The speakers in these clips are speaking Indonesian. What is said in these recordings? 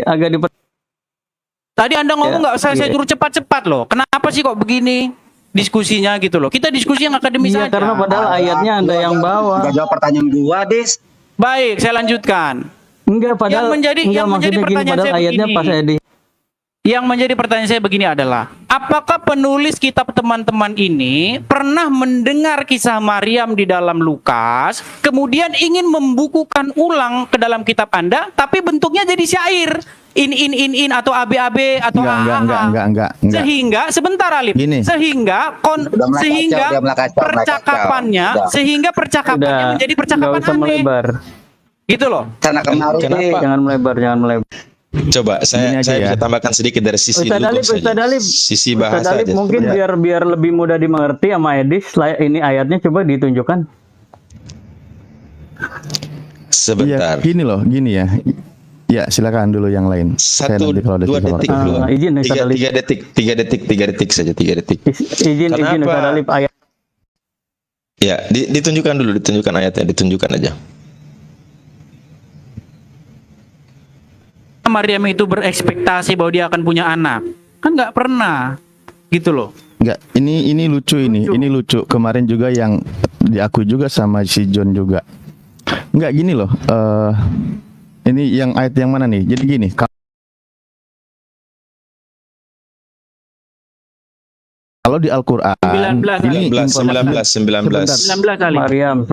agak di Tadi Anda ngomong nggak saya suruh cepat-cepat loh. Kenapa sih kok begini diskusinya gitu loh? Kita diskusi yang akademis iya, saja. karena padahal ayatnya Anda yang bawa. Enggak jawab pertanyaan gua, Dis. Baik, saya lanjutkan. Enggak, padahal yang menjadi maksudnya gini, pertanyaan padahal saya ayatnya begini. pas Edi. Yang menjadi pertanyaan saya begini adalah, apakah penulis kitab teman-teman ini pernah mendengar kisah Maryam di dalam Lukas, kemudian ingin membukukan ulang ke dalam kitab Anda, tapi bentuknya jadi syair, in atau ab atau enggak. Sehingga sebentar Alif, Gini. sehingga percakapannya menjadi percakapan Nggak usah aneh. melebar. Gitu loh. Sana kemarin Kenapa? Jangan melebar. Coba saya bisa tambahkan sedikit dari sisi logos saja. Sisi bahasa aja. Mungkin biar lebih mudah dimengerti sama Edis, ini ayatnya coba ditunjukkan. Sebentar. Ya, gini ya. Ya, silakan dulu yang lain. 1, 2 detik dulu. Izin Ustaz Alif. 3 detik saja, 3 detik. Izin Ustaz Alif, ayat. Ya, ditunjukkan dulu, ditunjukkan ayatnya, ditunjukkan aja. Maryam itu berekspektasi bahwa dia akan punya anak, kan nggak pernah, gitu loh. Enggak, ini lucu ini lucu. Kemarin juga yang diakui juga sama si John juga. Enggak gini loh. Ini yang ayat yang mana nih? Jadi gini. Kalau di Al-Qur'an 19 kali. Maryam.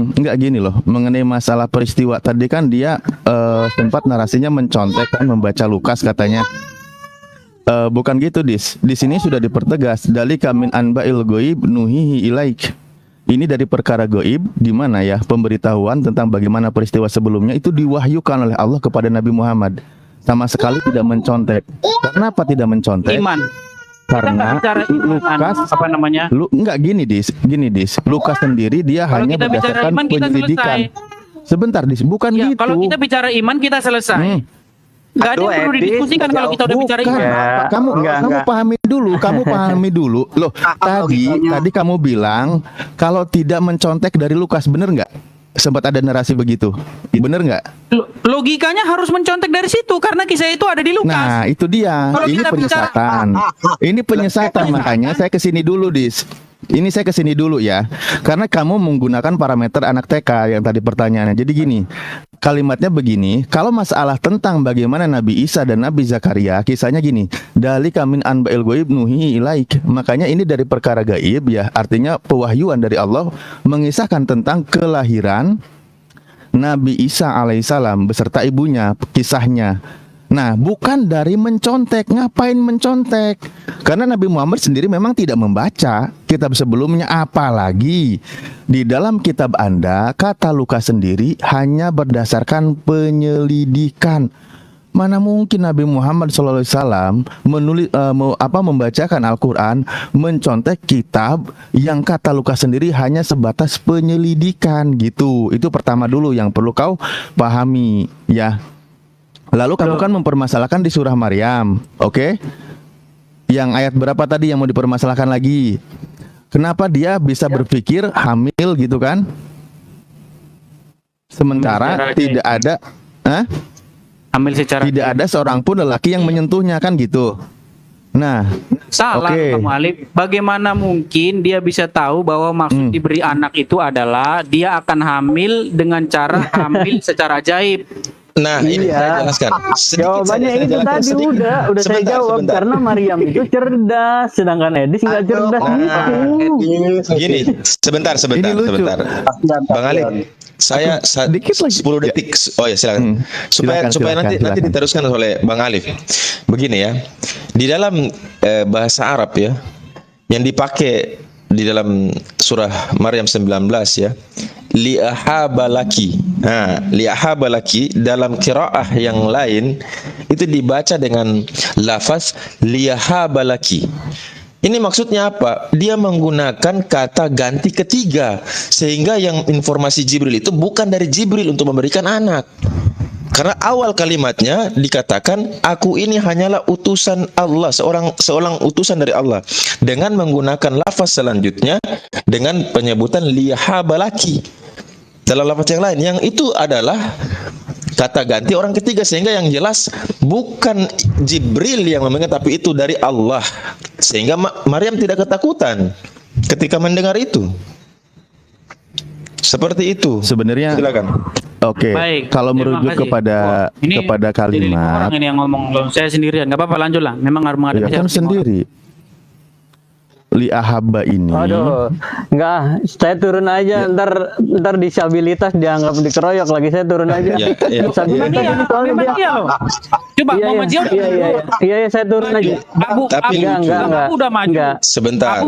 Enggak gini loh, mengenai masalah peristiwa tadi kan dia sempat narasinya mencontek kan, membaca Lukas katanya. Bukan gitu, di sini sudah dipertegas, dalika min anba'il ghaib nuhihi ilaik. Ini dari perkara gaib, di mana ya pemberitahuan tentang bagaimana peristiwa sebelumnya itu diwahyukan oleh Allah kepada Nabi Muhammad. Sama sekali tidak mencontek. Kenapa tidak mencontek? Iman. Karena Lukas enggak gini dis, Lukas sendiri dia kalau hanya berdasarkan iman, penyelidikan. Sebentar dis, bukan ya, gitu. Kalau kita bicara iman kita selesai. Nggak ada yang perlu didiskusikan kalau kita udah bicara iman. Kamu pahami dulu. Loh, tadi kamu bilang kalau tidak mencontek dari Lukas, bener nggak? Sempat ada narasi begitu, bener nggak? Logikanya harus mencontek dari situ karena kisah itu ada di Lukas. Nah, itu dia. Kalau Ini penyesatan. Ini penyesatan, makanya saya kesini dulu, dis. Ini saya kesini dulu ya, karena kamu menggunakan parameter anak TK yang tadi pertanyaannya. Jadi gini, kalimatnya begini, kalau masalah tentang bagaimana Nabi Isa dan Nabi Zakaria, kisahnya gini, dalika min anba'il ghaib nuhi ilaik. Makanya ini dari perkara gaib ya, artinya pewahyuan dari Allah mengisahkan tentang kelahiran Nabi Isa alaihissalam beserta ibunya, kisahnya. Nah, bukan dari mencontek. Ngapain mencontek? Karena Nabi Muhammad sendiri memang tidak membaca kitab sebelumnya. Apalagi di dalam kitab Anda, kata Lukas sendiri hanya berdasarkan penyelidikan. Mana mungkin Nabi Muhammad SAW membacakan Al-Quran, mencontek kitab yang kata Lukas sendiri hanya sebatas penyelidikan gitu. Itu pertama dulu yang perlu kau pahami ya. Lalu kamu kan mempermasalahkan di surah Maryam, oke? Yang ayat berapa tadi yang mau dipermasalahkan lagi? Kenapa dia bisa berpikir hamil gitu kan? Sementara tidak ada, hamil secara tidak ada seorang pun lelaki yang menyentuhnya kan gitu. Nah, salah kamu Alif. Bagaimana mungkin dia bisa tahu bahwa maksud diberi anak itu adalah dia akan hamil dengan cara hamil secara ajaib? Nah, ini saya jelaskan. Jawabannya itu tadi udah saya jawab karena Maryam itu cerdas, sedangkan Edis nggak cerdas gitu. Gini, sebentar. Bang Ali, saya sedikit 10 detik. Oh ya, silakan. Supaya nanti diteruskan oleh Bang Alif. Begini ya. Di dalam bahasa Arab ya, yang dipakai di dalam surah Maryam 19 ya, li'ahabalaki. Nah, li'ahabalaki dalam qiraah yang lain itu dibaca dengan lafaz li'ahabalaki. Ini maksudnya apa? Dia menggunakan kata ganti ketiga, sehingga yang informasi Jibril itu bukan dari Jibril untuk memberikan anak. Karena awal kalimatnya dikatakan aku ini hanyalah utusan Allah, seorang utusan dari Allah, dengan menggunakan lafaz selanjutnya dengan penyebutan liyahabalaki dalam lafaz yang lain, yang itu adalah kata ganti orang ketiga, sehingga yang jelas bukan Jibril yang memegang, tapi itu dari Allah, sehingga Maryam tidak ketakutan ketika mendengar itu. Seperti itu. Sebenarnya silakan. Oke. Kalau merujuk kepada kalimat orang ini yang ngomong, saya sendirian, nggak apa-apa, lanjut lah. Memang harus menghadapi ya kan sendiri. Li ahabba ini. Aduh, enggak, saya turun aja, ntar disabilitas dianggap dikeroyok lagi, saya turun aja. Disabilitas ini soalnya dia. Coba Muhammadiyah. Iya, saya turun aja. Tapi enggak, udah maju. Sebentar.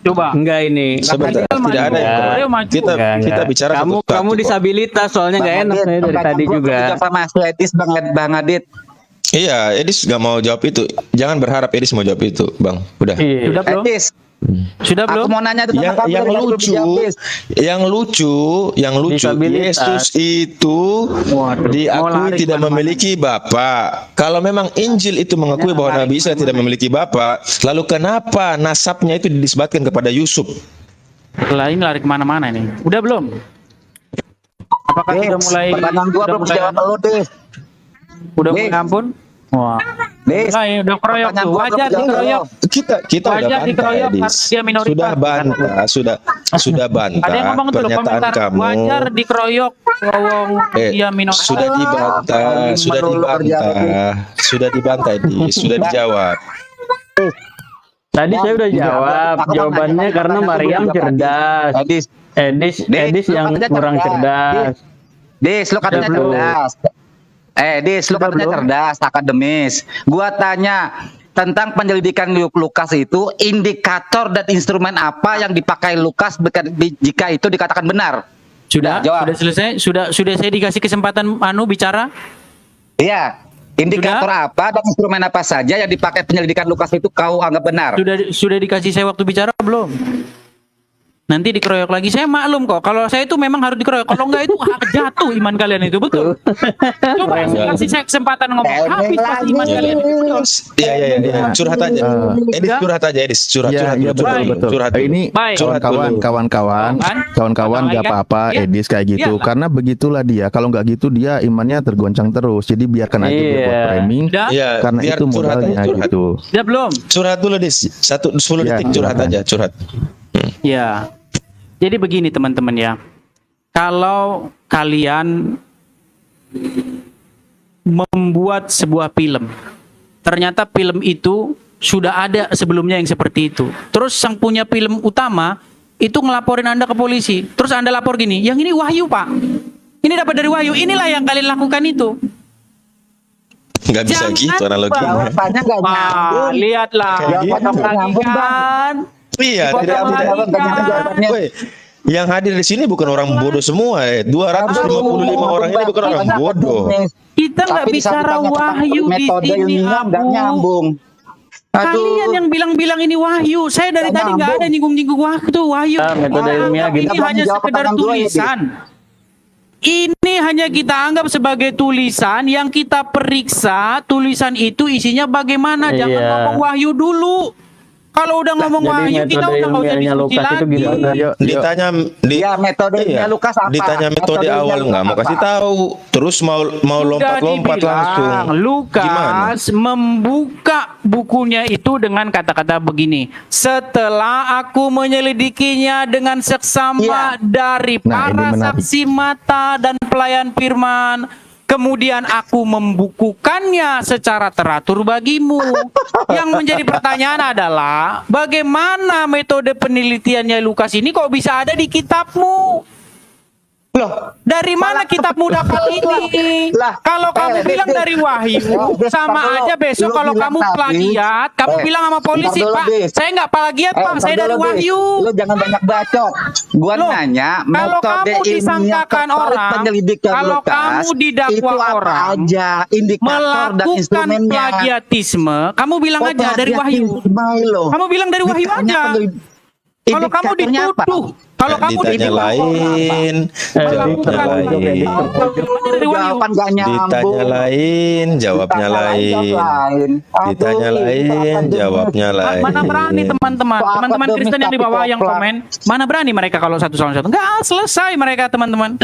Coba. Enggak ini. Sebentar, tidak ada yang kita bicara. Kamu disabilitas, soalnya nggak enak saya dari tadi juga. Sama Edis Bang Adit. Iya, Edis nggak mau jawab itu. Jangan berharap Edis mau jawab itu, Bang. Udah. Sudah belum? Edis. Sudah belum? Aku mau nanya yang lucu, Yesus itu diakui tidak memiliki bapak. Kalau memang Injil itu mengakui bahwa Nabi Isa tidak memiliki bapak, lalu kenapa nasabnya itu dinisbatkan kepada Yusuf? Lain lari kemana-mana ini. Udah belum? Apakah sudah mulai? Pertanyaan gua belum dijawab lu, Des. Udah mulai ampun? Wah. Udah keroyok tuh. Wajar dikeroyok. Kita udah bantah, Edis. Sudah bantah. Ada yang ngomong tuh pernyataan kamu. Wajar dikeroyok dia minoritas. Sudah dibantah, Edis. Sudah dijawab. Tadi saya udah jawab. Jawabannya karena Maryam cerdas. Edis yang kurang cerdas. Des, lu katanya cerdas. Dis, lu katanya cerdas, akademis. Gua tanya tentang penyelidikan Lukas itu, indikator dan instrumen apa yang dipakai Lukas jika itu dikatakan benar? Sudah selesai? Sudah saya dikasih kesempatan bicara? Iya. Indikator apa dan instrumen apa saja yang dipakai penyelidikan Lukas itu kau anggap benar? Sudah dikasih saya waktu bicara belum? Nanti dikeroyok lagi, saya maklum kok. Kalau saya itu memang harus dikeroyok. Kalau enggak itu jatuh iman kalian itu, betul. Coba kasih saya kesempatan ngomong. Habis pasti iman kalian itu. Iya. Curhat aja. Edis curhat aja. Curhat. Ini kawan-kawan nggak apa-apa, Edis kayak gitu. Karena begitulah dia. Kalau nggak gitu dia imannya tergoncang terus. Jadi biarkan aja dia buat framing. Karena itu modalnya gitu. Sudah belum? Curhat dulu, Edis. 10 detik curhat aja, curhat. Ya. Jadi begini teman-teman ya, kalau kalian membuat sebuah film, ternyata film itu sudah ada sebelumnya yang seperti itu. Terus sang punya film utama itu ngelaporin Anda ke polisi. Terus Anda lapor gini, yang ini wahyu Pak. Ini dapat dari wahyu, inilah yang kalian lakukan itu. Nggak bisa gitu analoginya. Jawabannya nggak nyambung. Lihatlah. Kan? Iya, tidak yang hadir di sini bukan orang bodoh semua. 255 orang ini bukan orang bodoh. Kita nggak bicara wahyu di sini, nyambung. Kalian yang bilang-bilang ini wahyu, saya dari tadi nggak ada nyinggung-nyinggung wahyu. Metode ilmiah Ini hanya sekedar tulisan. Ini hanya kita anggap sebagai tulisan yang kita periksa. Tulisan itu isinya bagaimana? Jangan ngomong wahyu dulu. Kalau udah ngomong wahyu kita udah nggak usah diskusi lagi. Ditanya metodenya Lukas apa? Ditanya metode awal nggak mau kasih tahu, terus mau lompat-lompat langsung. Lukas membuka bukunya itu dengan kata-kata begini: setelah aku menyelidikinya dengan seksama dari para saksi mata dan pelayan firman, kemudian aku membukukannya secara teratur bagimu. Yang menjadi pertanyaan adalah, bagaimana metode penelitiannya Lukas ini kok bisa ada di kitabmu? Loh, dari mana kitabmu dapat ini? Kalau kamu bilang dari wahyu, sama aja besok kalau kamu plagiat, kamu bilang sama polisi, Pak, saya nggak plagiat, Pak, saya dari wahyu. Lu jangan banyak bacot. Gua nanya, kalau kamu disangkakan orang, kalau kamu didakwa orang melakukan plagiatisme, kamu bilang aja dari wahyu. Kamu bilang dari wahyu aja. Kalau kamu dituduh Kalau kamu ditanya lain, jawabnya lain. Jawaban gak nyambung. Ditanya lain, jawabnya lain. Ditanya lain, jawabnya lain. Mana berani teman-teman Kristen yang di bawah yang komen, mana berani mereka kalau satu lawan satu? Enggak selesai mereka teman-teman.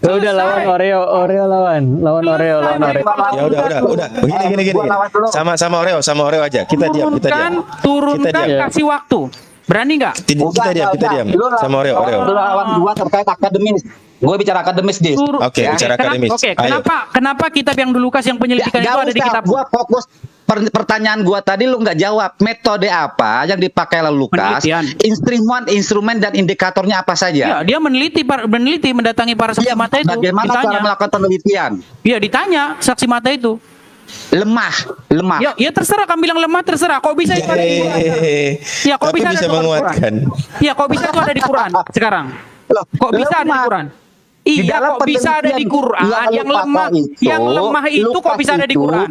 Ya udah lawan Oreo lawan Oreo. Ya udah. Begini. Sama Oreo aja. Kita diam. Turunkan, kasih waktu. Berani nggak? Kita diam. Sama Oreo. Lawan dua terkait akademis. Gue bicara akademis, Dis. Oke, bicara akademis. Oke, Ayo. kenapa kitab yang dulu Lukas yang penyelidikan itu ada di kitab? Gua fokus pertanyaan gua tadi lu nggak jawab. Metode apa yang dipakai oleh Lukas? Penelitian. Instrumen dan indikatornya apa saja? Ya, dia meneliti mendatangi para saksi mata itu. Bagaimana cara melakukan penelitian? Iya, ditanya saksi mata itu. Lemah. Ya terserah, kamu bilang lemah terserah. Kok bisa itu ada di Quran? Ya, kok Tapi bisa bisa ada menguatkan. Iya, kok bisa itu ada di Quran sekarang? Kok bisa ada di Quran? Iya, kok bisa ada di Quran? Yang lemah itu kok bisa ada di Quran?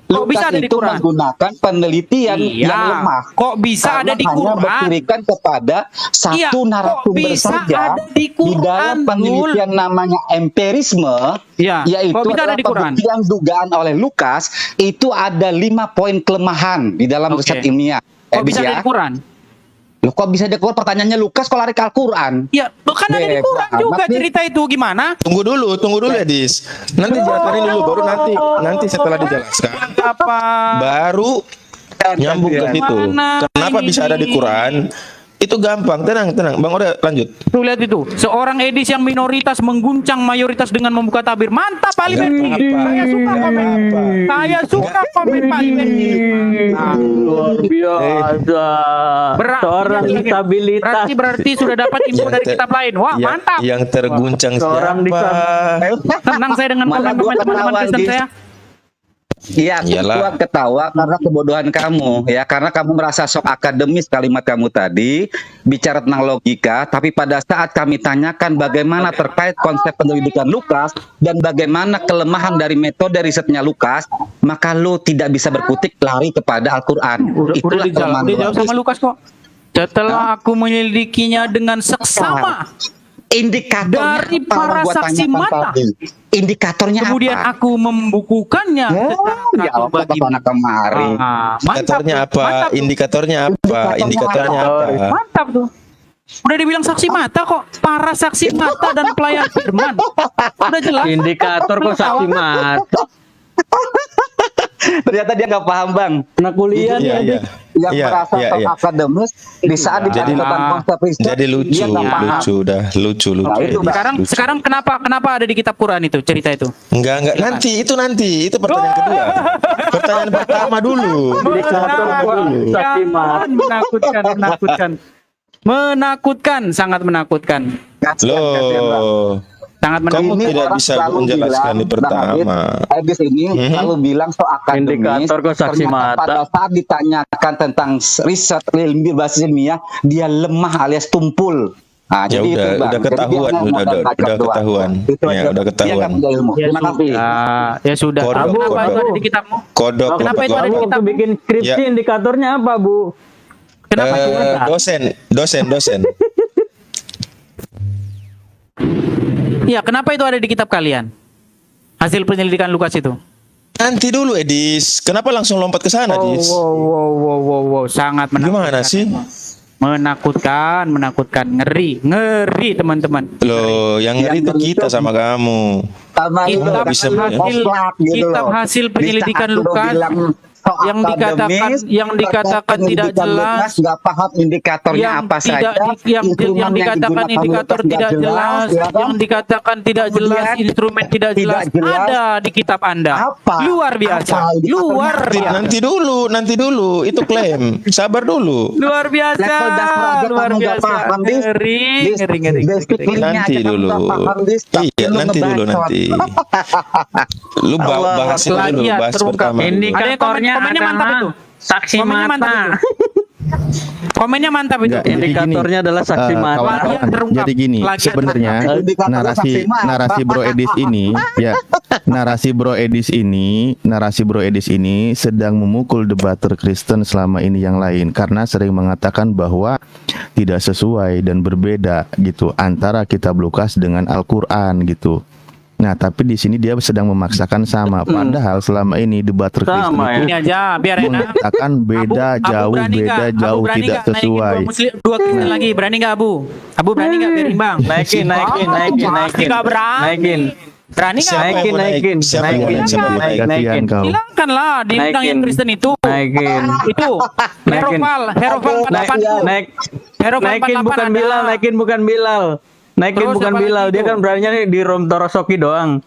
Kok bisa ada di Quran? Menggunakan penelitian yang lemah. Kok bisa ada di Quran? Berdirikan kepada satu narasumber saja di dalam penelitian namanya empirisme, yaitu adalah pembuktian dugaan oleh Lukas. Itu ada 5 poin kelemahan di dalam riset ilmiah. Kok bisa ada di Quran? Loh, kok bisa ada Quran? Pertanyaannya Lukas kok lari ke Al-Quran? Ya, kan ada di Quran juga cerita itu gimana? Tunggu dulu ya, Dis. Nanti jelasin dulu, baru nanti setelah dijelaskan. Apa? Baru nyambung ke situ. Kenapa bisa ada di Quran? Itu gampang, tenang. Bang Oreo, lanjut. Tuh lihat itu, seorang edis yang minoritas mengguncang mayoritas dengan membuka tabir. Mantap Pak Liben. Saya suka komen Pak Liben. Luar biasa. Seorang stabilitas. Berarti sudah dapat info dari kitab lain. Wah, mantap. Yang terguncang siapa? Tenang saya dengan komen teman-teman Kristen saya. Iya, aku ketawa karena kebodohan kamu ya, karena kamu merasa sok akademis kalimat kamu tadi bicara tentang logika, tapi pada saat kami tanyakan bagaimana terkait konsep penyelidikan Lukas dan bagaimana kelemahan dari metode risetnya Lukas, maka lo tidak bisa berkutik lari kepada Al-Quran. Udah dijawab sama Lukas kok. Setelah aku menyelidikinya dengan seksama indikatornya dari para saksi mata. Indikatornya kemudian apa? Aku membukukannya secara bagi kemari. Indikatornya apa? Indikatornya apa? Indikatornya apa? Mantap tuh. Udah dibilang saksi mata kok. Para saksi mata dan pelayan firman. Udah jelas. Indikator kok saksi mata. Ternyata dia nggak paham, Bang. Anak kuliah yang merasa akademis di saat diceritakan konsep riset. Jadi lucu. Sekarang kenapa ada di kitab Quran itu cerita itu? Enggak. Nanti itu pertanyaan kedua. Pertanyaan pertama dulu. Menakutkan, sangat menakutkan. Loh. Sangat kamu tidak bisa menjelaskan di pertama. Edis ini selalu bilang soal akademis. Indikator kok saksi mata. Pada saat ditanyakan tentang riset ilmiah basis ilmiah, dia lemah alias tumpul. Nah, ya jadi udah ketahuan, udah ketahuan. Ya, udah ketahuan. Terima kasih. Ya sudah. Kenapa itu ada di kitabmu? Kenapa itu ada di kitabmu? Bikin skripsi indikatornya apa, Bu? Kenapa? Dosen. Ya, kenapa itu ada di kitab kalian? Hasil penyelidikan Lukas itu. Nanti dulu, Edis. Kenapa langsung lompat ke sana, Edis? Wow, sangat menakutkan. Gimana sih? Menakutkan, ngeri teman-teman. Loh, yang ngeri itu kita sama kamu. Kitab hasil penyelidikan Lukas yang dikatakan tidak jelas, nggak paham indikatornya apa saja, yang dikatakan indikator tidak jelas, yang dikatakan tidak jelas, instrumen tidak jelas, ada di kitab Anda. Luar biasa. Nanti dulu, itu klaim. Sabar dulu. Luar biasa. Ngeri. Nanti dulu. Iya, nanti dulu. Lu bahas itu dulu, bahas pertama. Indikatornya komennya mantap itu. Saksi mata. Komennya mantap itu. Enggak, jadi Indikatornya gini, adalah saksi mata. kawan-kawan, Terungkap. jadi gini, Lagi sebenarnya narasi Bro Edis ini, ya, narasi Bro Edis ini sedang memukul debater Kristen selama ini yang lain karena sering mengatakan bahwa tidak sesuai dan berbeda gitu antara kitab Lukas dengan Al-Qur'an gitu. Nah, tapi di sini dia sedang memaksakan sama, padahal selama ini debater Kristen Sama, itu Ini aja biar enak. mengatakan beda, jauh berani nggak? beda, Abu jauh berani tidak nggak naikin sesuai. dua Kristen lagi, berani nggak Abu? Abu berani nggak biar imbang? Naikin. Nggak berani. Naikin. Berani nggak? Siapa yang mau naik? Siapa yang mau naik? Siapa yang mau naik? Kasihan kau. Silakan lah diundang yang Kristen itu. Naikin. Itu Naikin. Herofal 48. Naik. Herofal Naikin 48 bukan ada. Bilal, naikin bukan Bilal. Naikin Terus bukan apa Bilal, lagi dia itu? kan beraninya nih di Rom Torosoki doang.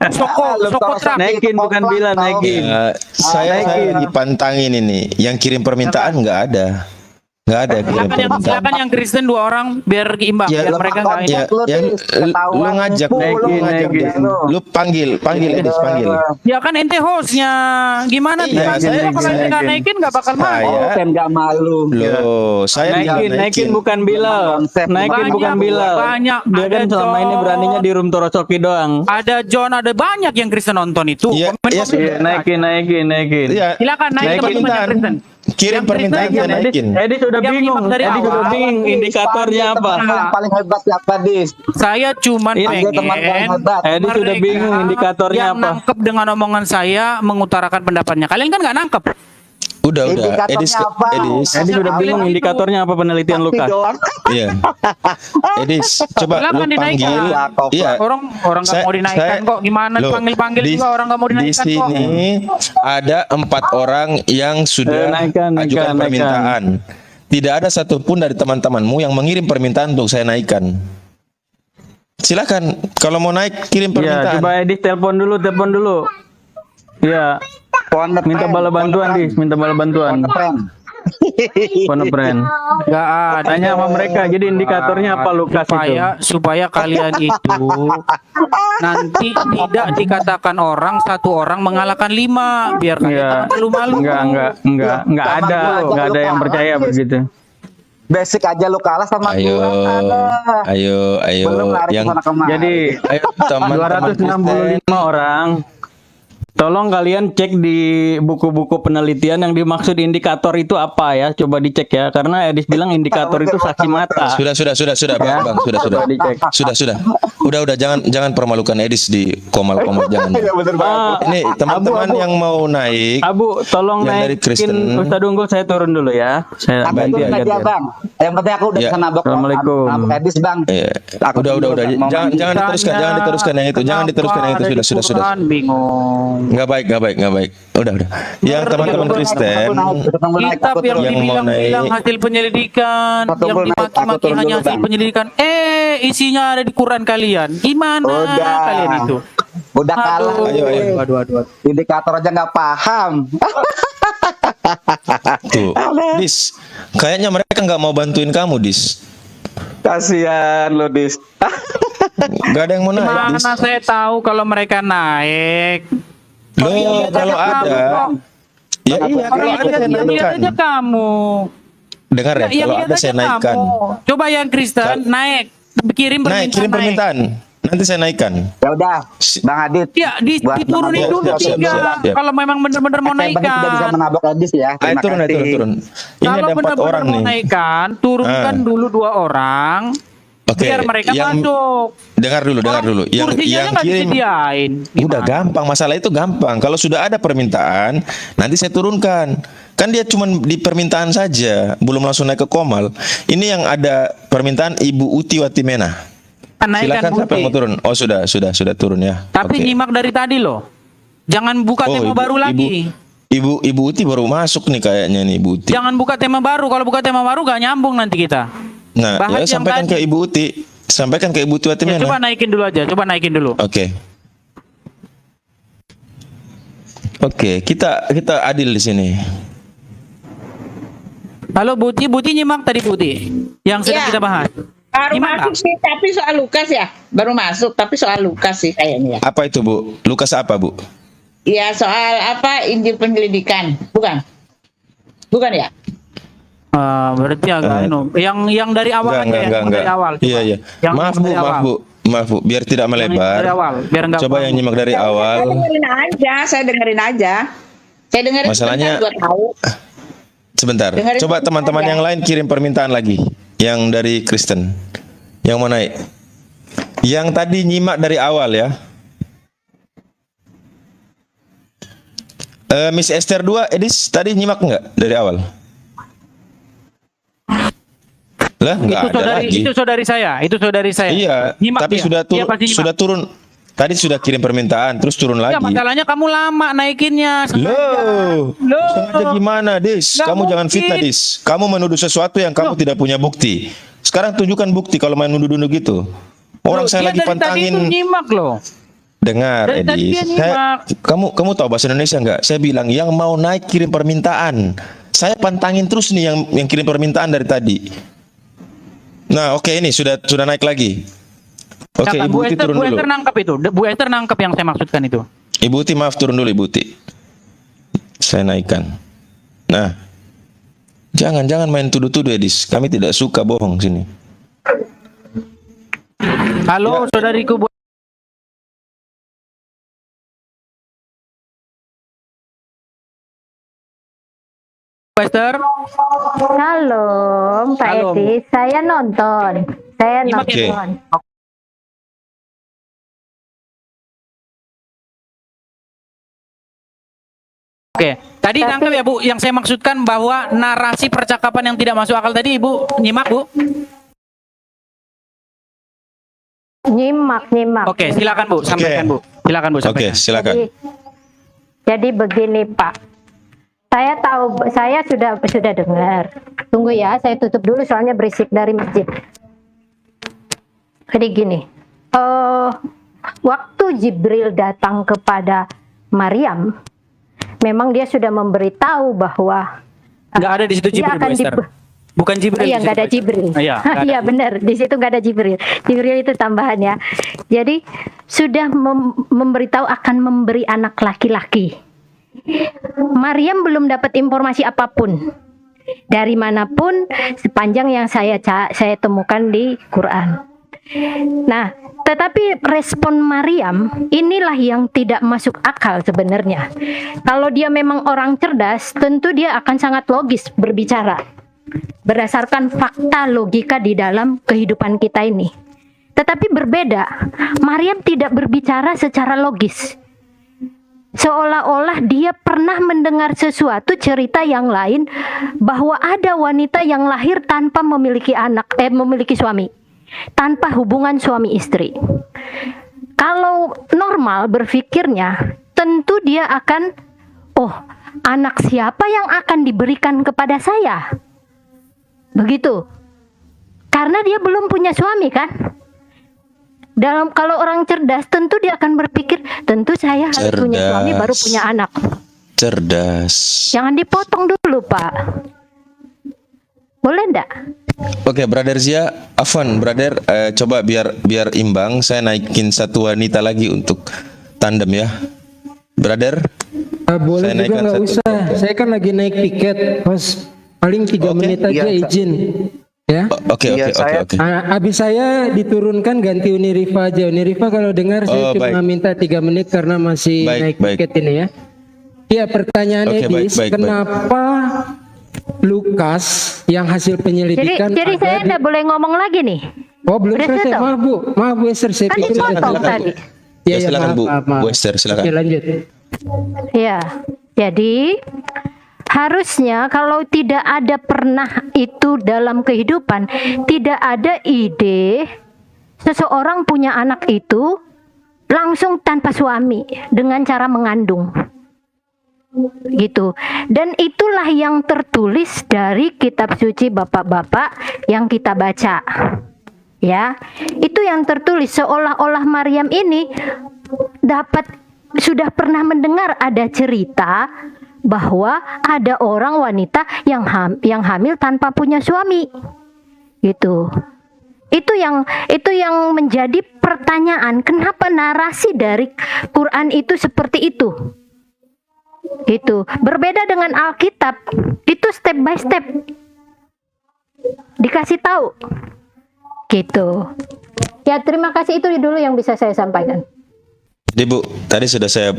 Soko trap. Naikin bukan Bilal, naikin. Saya lagi pantangin ini. Yang kirim permintaan nggak ada. Nggak ada kirim permintaan. Silakan yang Kristen 2 orang biar imbang, Ya, biar mereka nggak ini. Ya, yang lu ngajak, Naikin. lu panggil Edis, panggil. Ya kan ente hostnya, gimana Iya, tuh? saya- Kalau ente nggak saya- naikin nggak bakal mau. Saya- Kan nggak malu. Loh, saya Naikin bukan Bilal. Naikin Banyak, bukan Bilal. banyak. Dia kan Ada selama ini John. beraninya di Rom Torosoki doang. Ada John, ada banyak yang Kristen nonton itu. Iya, Komen-komen. iya, Iya, naikin. Iya. Silakan naik Naikin teman-teman yang permintaan. Kristen. Kirim Yang permintaan Kristen, saya yang naikin. Edi sudah Yang bingung. nyimak dari Edi sudah awal. bingung indikatornya apa. Yang paling hebat siapa, Dis? Saya cuman Ini Panggil teman paling pengen hebat. Edi sudah mereka bingung indikatornya yang apa. nangkep dengan omongan saya mengutarakan pendapatnya. Kalian kan nggak nangkep. Udah. Indikatornya Edis, apa? Edis. Edi sudah Kalian bingung itu. indikatornya apa penelitian Lukas. Iya. Edis, coba Silakan lu dinaikkan. panggil. Iya. Orang nggak Saya- mau dinaikkan saya- kok. Gimana Loh, panggil di- juga orang nggak mau dinaikkan Di kok. sini ada 4 orang yang sudah Naikkan. ajukan permintaan. Tidak ada satupun dari teman-temanmu yang mengirim permintaan untuk saya naikkan. Silakan, kalau mau naik kirim Ya, permintaan. coba Edi telepon dulu. Ya, minta bala bantuan, Dis, minta bala bantuan. Ponepren. Nggak ada. Tanya sama mereka, jadi indikatornya apa Lukas itu? supaya kalian itu nanti tidak dikatakan satu orang mengalahkan 5 biar kalian Iya. jangan malu-malu. Enggak ada yang percaya begitu. Basic aja lu kalah sama Ayo, gua. ayo, Belum lari yang kesana kemari. Jadi ayo teman-teman 265 orang. Tolong kalian cek di buku-buku penelitian yang dimaksud indikator itu apa ya. Coba dicek ya. Karna Edis bilang indikator itu saksi mata. Sudah, Bang, sudah. Coba dicek. Sudah. Udah, jangan permalukan Edis di komal-komal, jangan. Ini teman-teman Abu. yang mau naik. Abu, tolong Yang dari Kristen. naikin Ustadz Unggul, saya turun dulu ya. Saya Aku ganti turun aja. aja, Bang. Yang penting aku udah Ya. bisa nabok. Assalamualaikum. Nabok Edis, Bang. Iya. Aku Udah. dulu, Bang. Jangan diteruskan yang itu. Jangan diteruskan yang itu. Sudah. Bingung. Nggak baik. Udah. Yang teman-teman Kristen Kitab yang Yang mau dibilang naik. hasil penyelidikan, Aku yang turun naik, aku dimaki-maki turun hanya dulu, hasil Bang. penyelidikan. Isinya ada di Quran kalian. Gimana Udah. kalian itu? Udah kalah. Aduh. Aduh. Indikator aja nggak paham. tuh. Dis, kayaknya mereka nggak mau bantuin kamu, Dis. Kasihan lo, Dis. Nggak ada yang mau naik, Dis. Mana saya tahu kalau mereka naik. Loh, kalau ada. Ya iya, kalau ada saya Lihat naikkan. aja kamu. Dengar ya, Yang kalau lihat ada aja saya naikkan. kamu. Coba yang Kristen naik, kirim Naik, kirim permintaan. Nanti saya naikkan. Ya udah, Bang Adit. Ya, Buat diturunin Bang dulu Adit. Siap. 3. Kalau memang benar-benar mau Yang penting tidak bisa naikkan. menabok Edis ya. Terima Turun. kasih. Ini Kalau ada 4 benar-benar orang mau nih. naikkan, turunkan dulu 2 orang. Oke, Biar mereka yang- masuk. Dengar dulu. Yang Kursinya nggak kirim disediain. udah gampang, masalah itu gampang. Kalau sudah ada permintaan, nanti saya turunkan. Kan dia cuma di permintaan saja, belum langsung naik ke Komal. Ini yang ada permintaan Ibu Uti Watimena. Naikkan Silakan siapa yang mau Bukti. turun? Oh sudah turun ya. Tapi Oke. nyimak dari tadi loh. Jangan buka tema baru lagi. Ibu Uti baru masuk nih kayaknya nih Ibu Uti. Jangan buka tema baru. Kalau buka tema baru gak nyambung nanti kita. Nah, bahas ya yang sampaikan tadi. ke Ibu Uti. Sampaikan ke Ibu Uti Ya, Watimena. coba naikin dulu aja. Coba naikin dulu. Oke, kita adil di sini. Halo Buti nyimak tadi Buti. Yang sedang Iya. kita bahas. Baru Gimana? masuk sih, tapi soal Lukas ya. Baru masuk, tapi soal Lukas sih kayaknya. Apa itu Bu? Lukas apa Bu? Ya soal apa Injil penyelidikan, bukan? Bukan ya? Berarti agak yang dari awal aja ya, yang dari awal. Coba. Iya, iya. Yang Maaf dari Bu, awal. maaf Bu. Maaf Bu, biar tidak melebar. Dari awal, biar enggak Coba yang nyimak dari Saya awal. dengerin aja, saya dengerin aja. Saya dengerin Masalahnya- sebentar, gua tahu. Sebentar. Dengerin Coba sebentar teman-teman ya. yang lain kirim permintaan lagi. Yang dari Kristen. Yang mau naik? Yang tadi nyimak dari awal ya. Miss Esther 2, Edis tadi nyimak nggak dari awal? Lah, nggak ada lagi. Itu saudari saya. Iya, Nyimak tapi dia. sudah Dia pasti nyimak. sudah turun. Tadi sudah kirim permintaan, terus turun Ya, lagi. masalahnya kamu lama naikinnya. Loh, sengaja gimana, Dis? Nggak Kamu jangan mungkin. fitnah, Dis. Kamu menuduh sesuatu yang kamu tidak punya bukti. Sekarang tunjukkan bukti kalau main nuduh-nuduh gitu. Orang Loh, saya dia lagi dari tadi pantangin. itu nyimak loh. Dengar, Dari tadi Edis. dia nyimak. Kamu tahu bahasa Indonesia nggak? Saya bilang yang mau naik kirim permintaan. Saya pantangin terus nih yang kirim permintaan dari tadi. Nah, oke, ini sudah naik lagi. Oke, Kata Ibu Uti turun Bu dulu. Esther nangkep itu. Bu Esther nangkep yang saya maksudkan itu. Ibu Uti maaf turun dulu Ibu Uti. Saya naikkan. Nah, jangan main tuduh-tuduh, Edis. Kami tidak suka bohong sini. Halo, saudariku Bu Esther. Halo, Pak Halo. Edi. Saya nonton. Nyimak Oke. Nonton. Oke, tadi Tapi- nangkep ya Bu, yang saya maksudkan bahwa narasi percakapan yang tidak masuk akal tadi Ibu nyimak Bu. Nyimak. Oke, silakan Bu, sampaikan Bu. Silakan Bu, Oke, sampaikan. silakan. Jadi begini Pak. Saya tahu, saya sudah dengar. Tunggu ya, saya tutup dulu soalnya berisik dari masjid. Jadi gini, waktu Jibril datang kepada Maryam, memang dia sudah memberitahu bahwa Nggak ada di situ dia Jibril Bu akan Esther. Bukan Jibril. Iya, di nggak situ, ada Bu Esther. Jibril. Iya, nggak ada. Iya benar, di situ nggak ada Jibril. Jibril itu tambahan ya. Jadi sudah memberitahu akan memberi anak laki-laki. Maryam belum dapat informasi apapun dari manapun sepanjang yang saya temukan di Quran. Nah, tetapi respon Maryam inilah yang tidak masuk akal sebenarnya. Kalau dia memang orang cerdas, tentu dia akan sangat logis berbicara berdasarkan fakta logika di dalam kehidupan kita ini. Tetapi berbeda, Maryam tidak berbicara secara logis. Seolah-olah dia pernah mendengar sesuatu cerita yang lain bahwa ada wanita yang lahir tanpa memiliki memiliki suami, tanpa hubungan suami istri. Kalau normal berpikirnya, tentu dia akan, oh, anak siapa yang akan diberikan kepada saya? Begitu. Karena dia belum punya suami kan? Kalau orang cerdas tentu dia akan berpikir, tentu saya harus punya suami baru punya anak. Cerdas. Jangan dipotong dulu, Pak. Boleh enggak? Oke, Brother Zia, Afwan, Brother, coba biar imbang, saya naikin satu wanita lagi untuk tandem ya. Brother, Boleh saya juga naikkan nggak satu. usah. Saya kan lagi naik tiket, pas paling 3 Oke. menit aja Iya, izin. Ya. Oke. Habis saya diturunkan ganti Uniriva aja. Uniriva kalau dengar saya Oh, cuma baik. minta 3 menit karena masih naik Baik. tiket ini ya. Iya, pertanyaan Oke, Edis, baik. kenapa Lukas yang hasil penyelidikan Jadi ada saya di- enggak boleh ngomong lagi nih. Oh, belum Udah selesai. tutup? Maaf Bu Esther, saya Kan pikir dipotong sudah tadi. Ya, Ya, silakan, Bu. maaf. Bu Esther, silakan. Oke, lanjut. Ya. Jadi harusnya kalau tidak ada pernah itu dalam kehidupan, tidak ada ide seseorang punya anak itu langsung tanpa suami dengan cara mengandung. Gitu. Dan itulah yang tertulis dari kitab suci bapak-bapak yang kita baca. Ya, itu yang tertulis seolah-olah Maryam ini sudah pernah mendengar ada cerita bahwa ada orang wanita yang hamil tanpa punya suami. Gitu. Itu yang menjadi pertanyaan, kenapa narasi dari Quran itu seperti itu? Gitu. Berbeda dengan Alkitab, itu step by step. dikasih tahu. Gitu. Ya, terima kasih, itu dulu yang bisa saya sampaikan. Jadi Bu, tadi sudah saya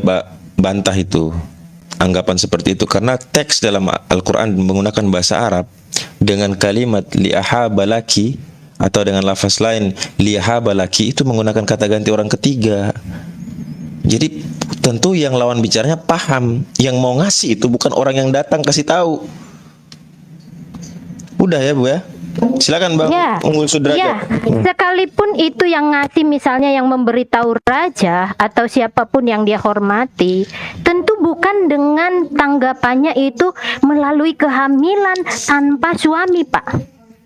bantah itu anggapan seperti itu karena teks dalam Al-Qur'an menggunakan bahasa Arab dengan kalimat liahabalaki atau dengan lafaz lain liahabalaki itu menggunakan kata ganti orang ketiga. Jadi tentu yang lawan bicaranya paham, yang mau ngasih itu bukan orang yang datang kasih tahu. Udah ya Bu ya. Silakan Bang Unggul Sudrajat. Ya, sekalipun itu yang ngasih misalnya yang memberitahu raja atau siapapun yang dia hormati, tentu bukan dengan tanggapannya itu melalui kehamilan tanpa suami, Pak.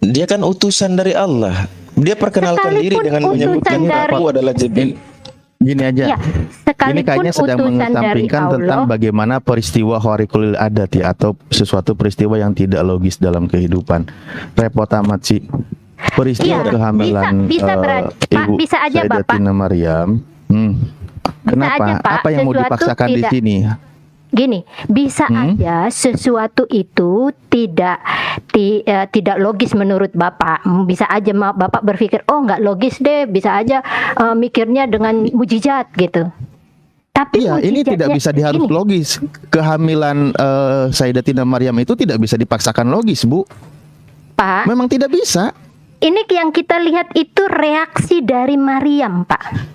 Dia kan utusan dari Allah. Dia perkenalkan diri dengan menyebutkan aku adalah Jibril. Gini aja. Ya, ini kayaknya sedang mengesampingkan tentang bagaimana peristiwa khariqul adat ya, atau sesuatu peristiwa yang tidak logis dalam kehidupan. Repot amat sih. Peristiwa kehamilan Ibu Sayyidatina Maryam. Kenapa? Aja, Pak, apa yang mau dipaksakan di sini? Gini, bisa aja sesuatu itu tidak logis menurut Bapak. Bisa aja Bapak berpikir, oh nggak logis deh, bisa aja mikirnya dengan mujizat gitu. Tapi iya, ini tidak bisa diharus logis. Kehamilan Sayyidatina Maryam itu tidak bisa dipaksakan logis, Bu. Pak, memang tidak bisa. Ini yang kita lihat itu reaksi dari Maryam, Pak.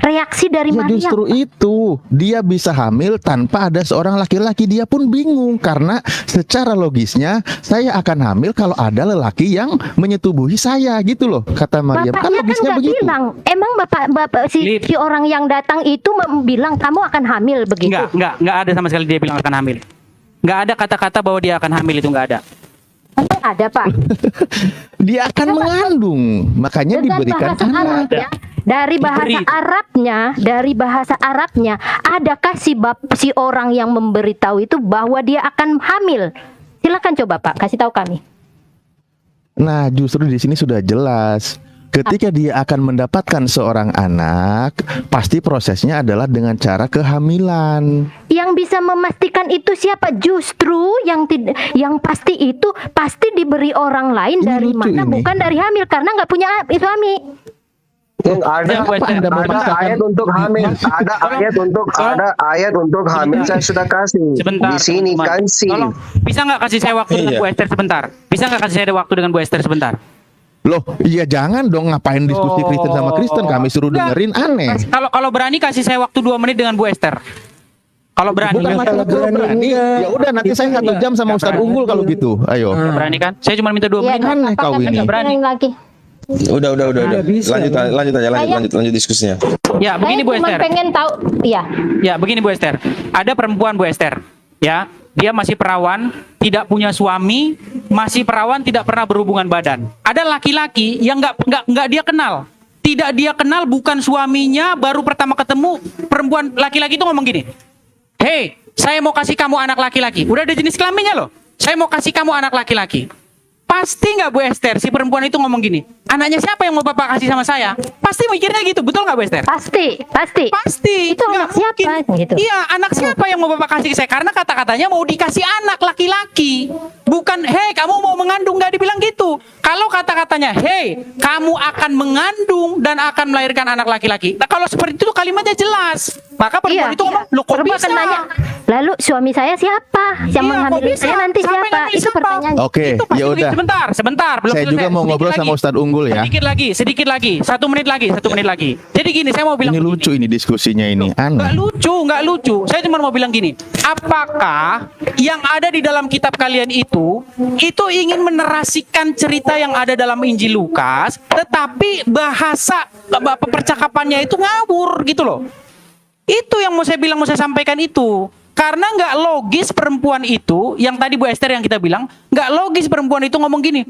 Reaksi dari Maryam. Justru itu, dia bisa hamil tanpa ada seorang laki-laki. Dia pun bingung karena secara logisnya saya akan hamil kalau ada lelaki yang menyetubuhi saya, gitu loh kata Maryam. Kan logisnya kan begitu. Bilang. Emang bapak si orang yang datang itu bilang kamu akan hamil begitu? Enggak ada sama sekali dia bilang akan hamil. Enggak ada kata-kata bahwa dia akan hamil, itu enggak ada. Ada, Pak. Dia akan mengandung, makanya dengan diberikan bahasa anak. Arabnya, dari bahasa Arabnya, adakah si orang yang memberitahu itu bahwa dia akan hamil? Silakan coba Pak, kasih tahu kami. Nah, justru di sini sudah jelas. Ketika dia akan mendapatkan seorang anak, pasti prosesnya adalah dengan cara kehamilan. Yang bisa memastikan itu siapa? Justru yang pasti itu pasti diberi orang lain. Ini dari mana? Ini. Bukan dari hamil, karena nggak punya suami. Ada ayat untuk hamil. Ada ayat untuk hamil. Saya sudah kasih. Sebentar, di sini kan sih. Bisa nggak kasih saya waktu dengan Bu Esther sebentar? Bisa nggak kasih saya waktu dengan Bu Esther sebentar? Loh, iya jangan dong, ngapain diskusi Kristen sama Kristen, kami suruh dengerin, aneh. Kalau berani kasih saya waktu 2 menit dengan Bu Esther. Kalau berani. Bukan masalah berani. Ya udah, nanti saya 1 jam sama Ustadz Unggul kalau gitu. Ayo. Berani kan? Saya cuma minta 2 menit. Aneh kau ini. Berani. Udah. Lanjut diskusinya. Ya, begini Bu Esther. Pengen tahu, ya. Ya, begini Bu Esther. Ada perempuan Bu Esther, ya. Dia masih perawan, tidak punya suami, masih perawan, tidak pernah berhubungan badan. Ada laki-laki yang nggak dia kenal, tidak dia kenal, bukan suaminya, baru pertama ketemu, perempuan laki-laki itu ngomong gini, "Hei, saya mau kasih kamu anak laki-laki." Udah ada jenis kelaminnya loh. "Saya mau kasih kamu anak laki-laki." Pasti nggak Bu Esther, si perempuan itu ngomong gini, "Anaknya siapa yang mau Bapak kasih sama saya?" Pasti mikirnya gitu, betul nggak Bu Esther? Pasti. Itu anak siapa? Gitu. Iya, anak siapa yang mau Bapak kasih ke saya? Karena kata-katanya mau dikasih anak laki-laki, bukan, "Hei, kamu mau mengandung." Nggak dibilang gitu. Kalau kata-katanya, "Hei, kamu akan mengandung dan akan melahirkan anak laki-laki." Nah, kalau seperti itu kalimatnya jelas. Maka perempuan itu ngomong, "Loh, kok bisa?" Nanya, lalu suami saya siapa? Yang menghamili saya nanti siapa? Itu pertanyaan. Oke, ya udah. Sebentar, belum saya selesai. juga mau ngobrol sama Ustadz Unggul ya. Sedikit lagi. 1 menit lagi. Jadi gini, saya mau bilang ini lucu ini diskusinya ini. Aneh. Nggak lucu. Saya cuma mau bilang gini. Apakah yang ada di dalam kitab kalian itu ingin menerasikan cerita yang ada dalam Injil Lukas, tetapi bahasa percakapannya itu ngawur gitu loh. Itu yang mau saya bilang, mau saya sampaikan itu. Karena nggak logis perempuan itu, yang tadi Bu Esther yang kita bilang, nggak logis perempuan itu ngomong gini,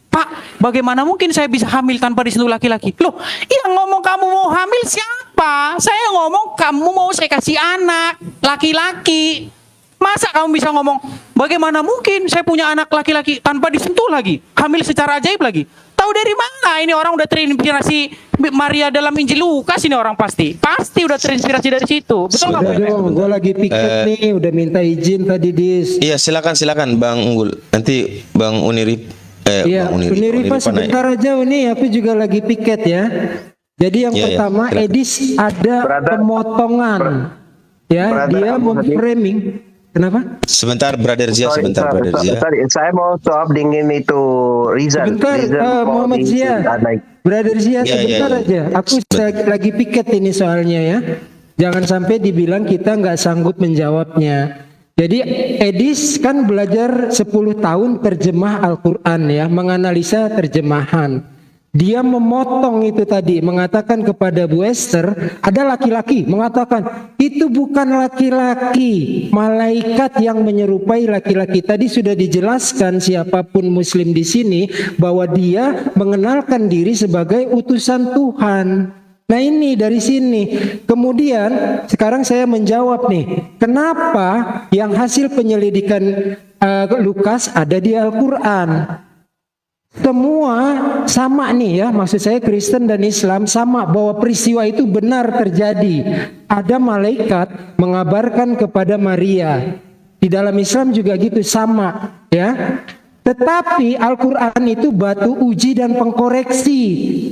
"Pak, bagaimana mungkin saya bisa hamil tanpa disentuh laki-laki?" Loh, yang ngomong kamu mau hamil siapa? Saya ngomong kamu mau saya kasih anak laki-laki. Masa kamu bisa ngomong, "Bagaimana mungkin saya punya anak laki-laki tanpa disentuh lagi? Hamil secara ajaib lagi?" Tahu dari mana? Ini orang udah terinspirasi Maria dalam Injil Lukas, ini orang pasti udah terinspirasi dari situ. Betul nggak? Gue lagi piket nih, udah minta izin tadi Dis. Iya, silakan Bang Unggul. Nanti Bang Unirip Iya, Bang Unirifa naik. sebentar aja Uni, aku juga lagi piket ya. Jadi yang Iya, iya, pertama, silakan. Edis ada pemotongan. Ya, dia memframing. Kenapa? Sebentar Brother Zia, sebentar Brother Zia. Sorry, saya mau jawab dingin itu Rizal. Sebentar, Muhammad Zia. Brother Zia, Iya, sebentar iya. aja. Aku lagi piket ini soalnya ya. Jangan sampai dibilang kita nggak sanggup menjawabnya. Jadi Edis kan belajar 10 tahun terjemah Al-Quran ya, menganalisa terjemahan. Dia memotong itu tadi, mengatakan kepada Bu Esther, ada laki-laki, mengatakan itu bukan laki-laki, malaikat yang menyerupai laki-laki. Tadi sudah dijelaskan siapapun muslim di sini bahwa dia mengenalkan diri sebagai utusan Tuhan. Nah ini dari sini. Kemudian sekarang saya menjawab nih, kenapa yang hasil penyelidikan Lukas ada di Al-Quran? Semua sama nih ya, maksud saya Kristen dan Islam sama bahwa peristiwa itu benar terjadi. Ada malaikat mengabarkan kepada Maria. Di dalam Islam juga gitu sama ya. Tetapi Al-Quran itu batu uji dan pengkoreksi.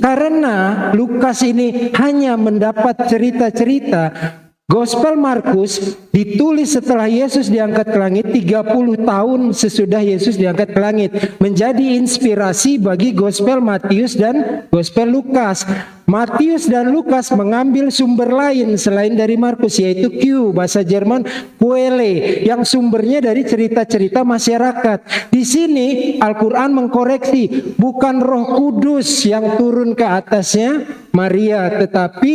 Karena Lukas ini hanya mendapat cerita-cerita. Gospel Markus ditulis setelah Yesus diangkat ke langit 30 tahun sesudah Yesus diangkat ke langit. Menjadi inspirasi bagi Gospel Matius dan Gospel Lukas. Matius dan Lukas mengambil sumber lain selain dari Markus, yaitu Q, bahasa Jerman Quelle, yang sumbernya dari cerita-cerita masyarakat. Di sini Al-Quran mengkoreksi, bukan Roh Kudus yang turun ke atasnya Maria, tetapi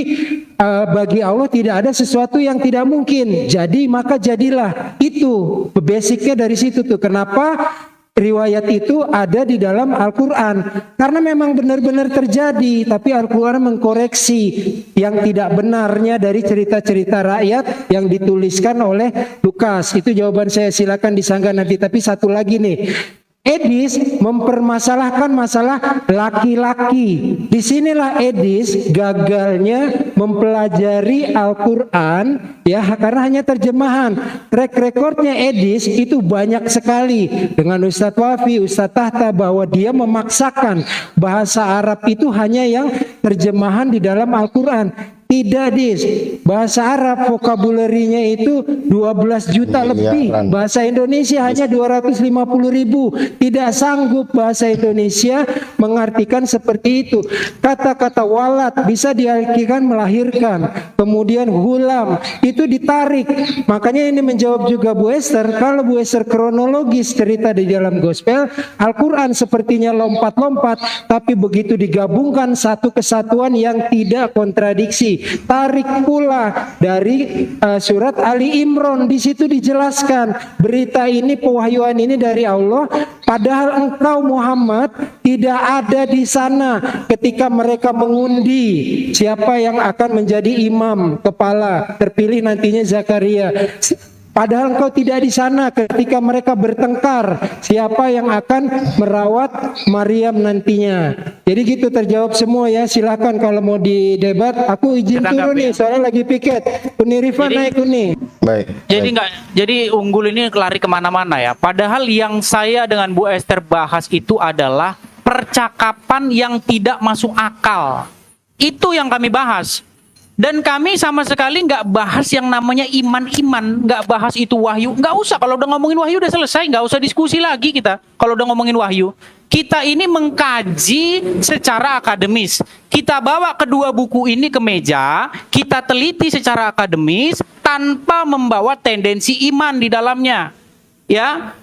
bagi Allah tidak ada sesuatu yang tidak mungkin. Jadi maka jadilah. Itu basicnya dari situ tuh. Kenapa riwayat itu ada di dalam Al-Quran? Karena memang benar-benar terjadi, tapi Al-Quran mengkoreksi yang tidak benarnya dari cerita-cerita rakyat yang dituliskan oleh Lukas. Itu jawaban saya, silakan disanggah nanti. Tapi satu lagi nih, Edis mempermasalahkan masalah laki-laki. Disinilah Edis gagalnya mempelajari Al-Quran ya, karena hanya terjemahan. Track recordnya Edis itu banyak sekali dengan Ustadz Wafi, Ustadz Tahta, bahwa dia memaksakan bahasa Arab itu hanya yang terjemahan di dalam Al-Quran. Tidak, Dis. Bahasa Arab vokabularinya itu 12 juta lebih. Bahasa Indonesia hanya 250.000. Tidak sanggup bahasa Indonesia mengartikan seperti itu. Kata-kata walat bisa diartikan melahirkan. Kemudian hulam itu ditarik. Makanya ini menjawab juga Bu Esther. Kalau Bu Esther kronologis cerita di dalam gospel, Al-Quran sepertinya lompat-lompat, tapi begitu digabungkan satu kesatuan yang tidak kontradiksi. Tarik pula dari surat Ali Imran, di situ dijelaskan berita ini, pewahyuan ini dari Allah, padahal engkau Muhammad tidak ada di sana ketika mereka mengundi siapa yang akan menjadi imam kepala terpilih nantinya Zakaria. Padahal engkau tidak di sana ketika mereka bertengkar siapa yang akan merawat Maryam nantinya. Jadi gitu terjawab semua ya. Silakan kalau mau didebat. Aku izin turun nih soalnya lagi piket. Unirifa naik Uni. Baik. Jadi unggul ini lari kemana-mana ya. Padahal yang saya dengan Bu Esther bahas itu adalah percakapan yang tidak masuk akal. Itu yang kami bahas. Dan kami sama sekali nggak bahas yang namanya iman-iman, nggak bahas itu wahyu, nggak usah. Kalau udah ngomongin wahyu udah selesai, nggak usah diskusi lagi kita. Kalau udah ngomongin wahyu, kita ini mengkaji secara akademis. Kita bawa kedua buku ini ke meja, kita teliti secara akademis tanpa membawa tendensi iman di dalamnya, ya.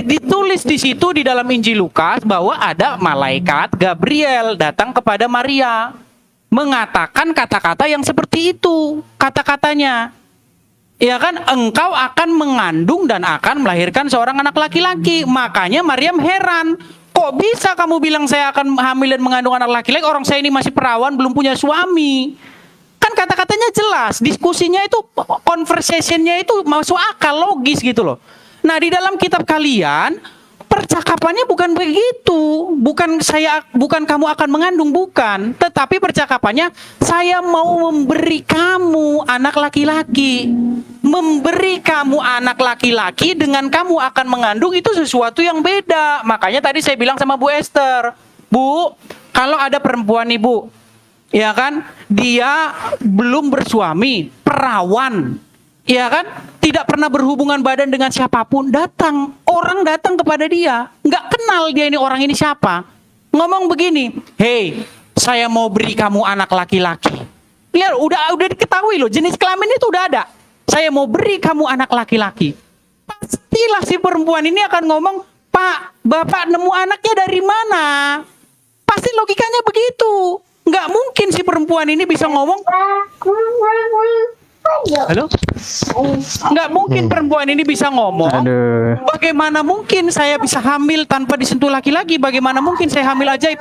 Ditulis di situ di dalam Injil Lukas bahwa ada malaikat Gabriel datang kepada Maria, mengatakan kata-kata yang seperti itu, kata-katanya. Ya kan, engkau akan mengandung dan akan melahirkan seorang anak laki-laki. Makanya Maryam heran, kok bisa kamu bilang saya akan hamil dan mengandung anak laki-laki, orang saya ini masih perawan, belum punya suami. Kan kata-katanya jelas, diskusinya itu, conversationnya itu masuk akal, logis gitu loh. Nah di dalam kitab kalian, percakapannya bukan begitu, bukan kamu akan mengandung, bukan, tetapi percakapannya saya mau memberi kamu anak laki-laki, memberi kamu anak laki-laki dengan kamu akan mengandung itu sesuatu yang beda. Makanya tadi saya bilang sama Bu Esther, Bu, kalau ada perempuan nih Bu, ya kan, dia belum bersuami, perawan, ya kan, tidak pernah berhubungan badan dengan siapapun, orang datang kepada dia, nggak kenal dia ini orang ini siapa, ngomong begini, hei, saya mau beri kamu anak laki-laki. Lihat, udah diketahui loh, jenis kelamin itu udah ada. Saya mau beri kamu anak laki-laki. Pastilah si perempuan ini akan ngomong, Pak, Bapak nemu anaknya dari mana? Pasti logikanya begitu. Nggak mungkin si perempuan ini bisa ngomong, halo? Nggak mungkin perempuan ini bisa ngomong, Aduh. bagaimana mungkin saya bisa hamil tanpa disentuh laki-laki? Bagaimana mungkin saya hamil ajaib?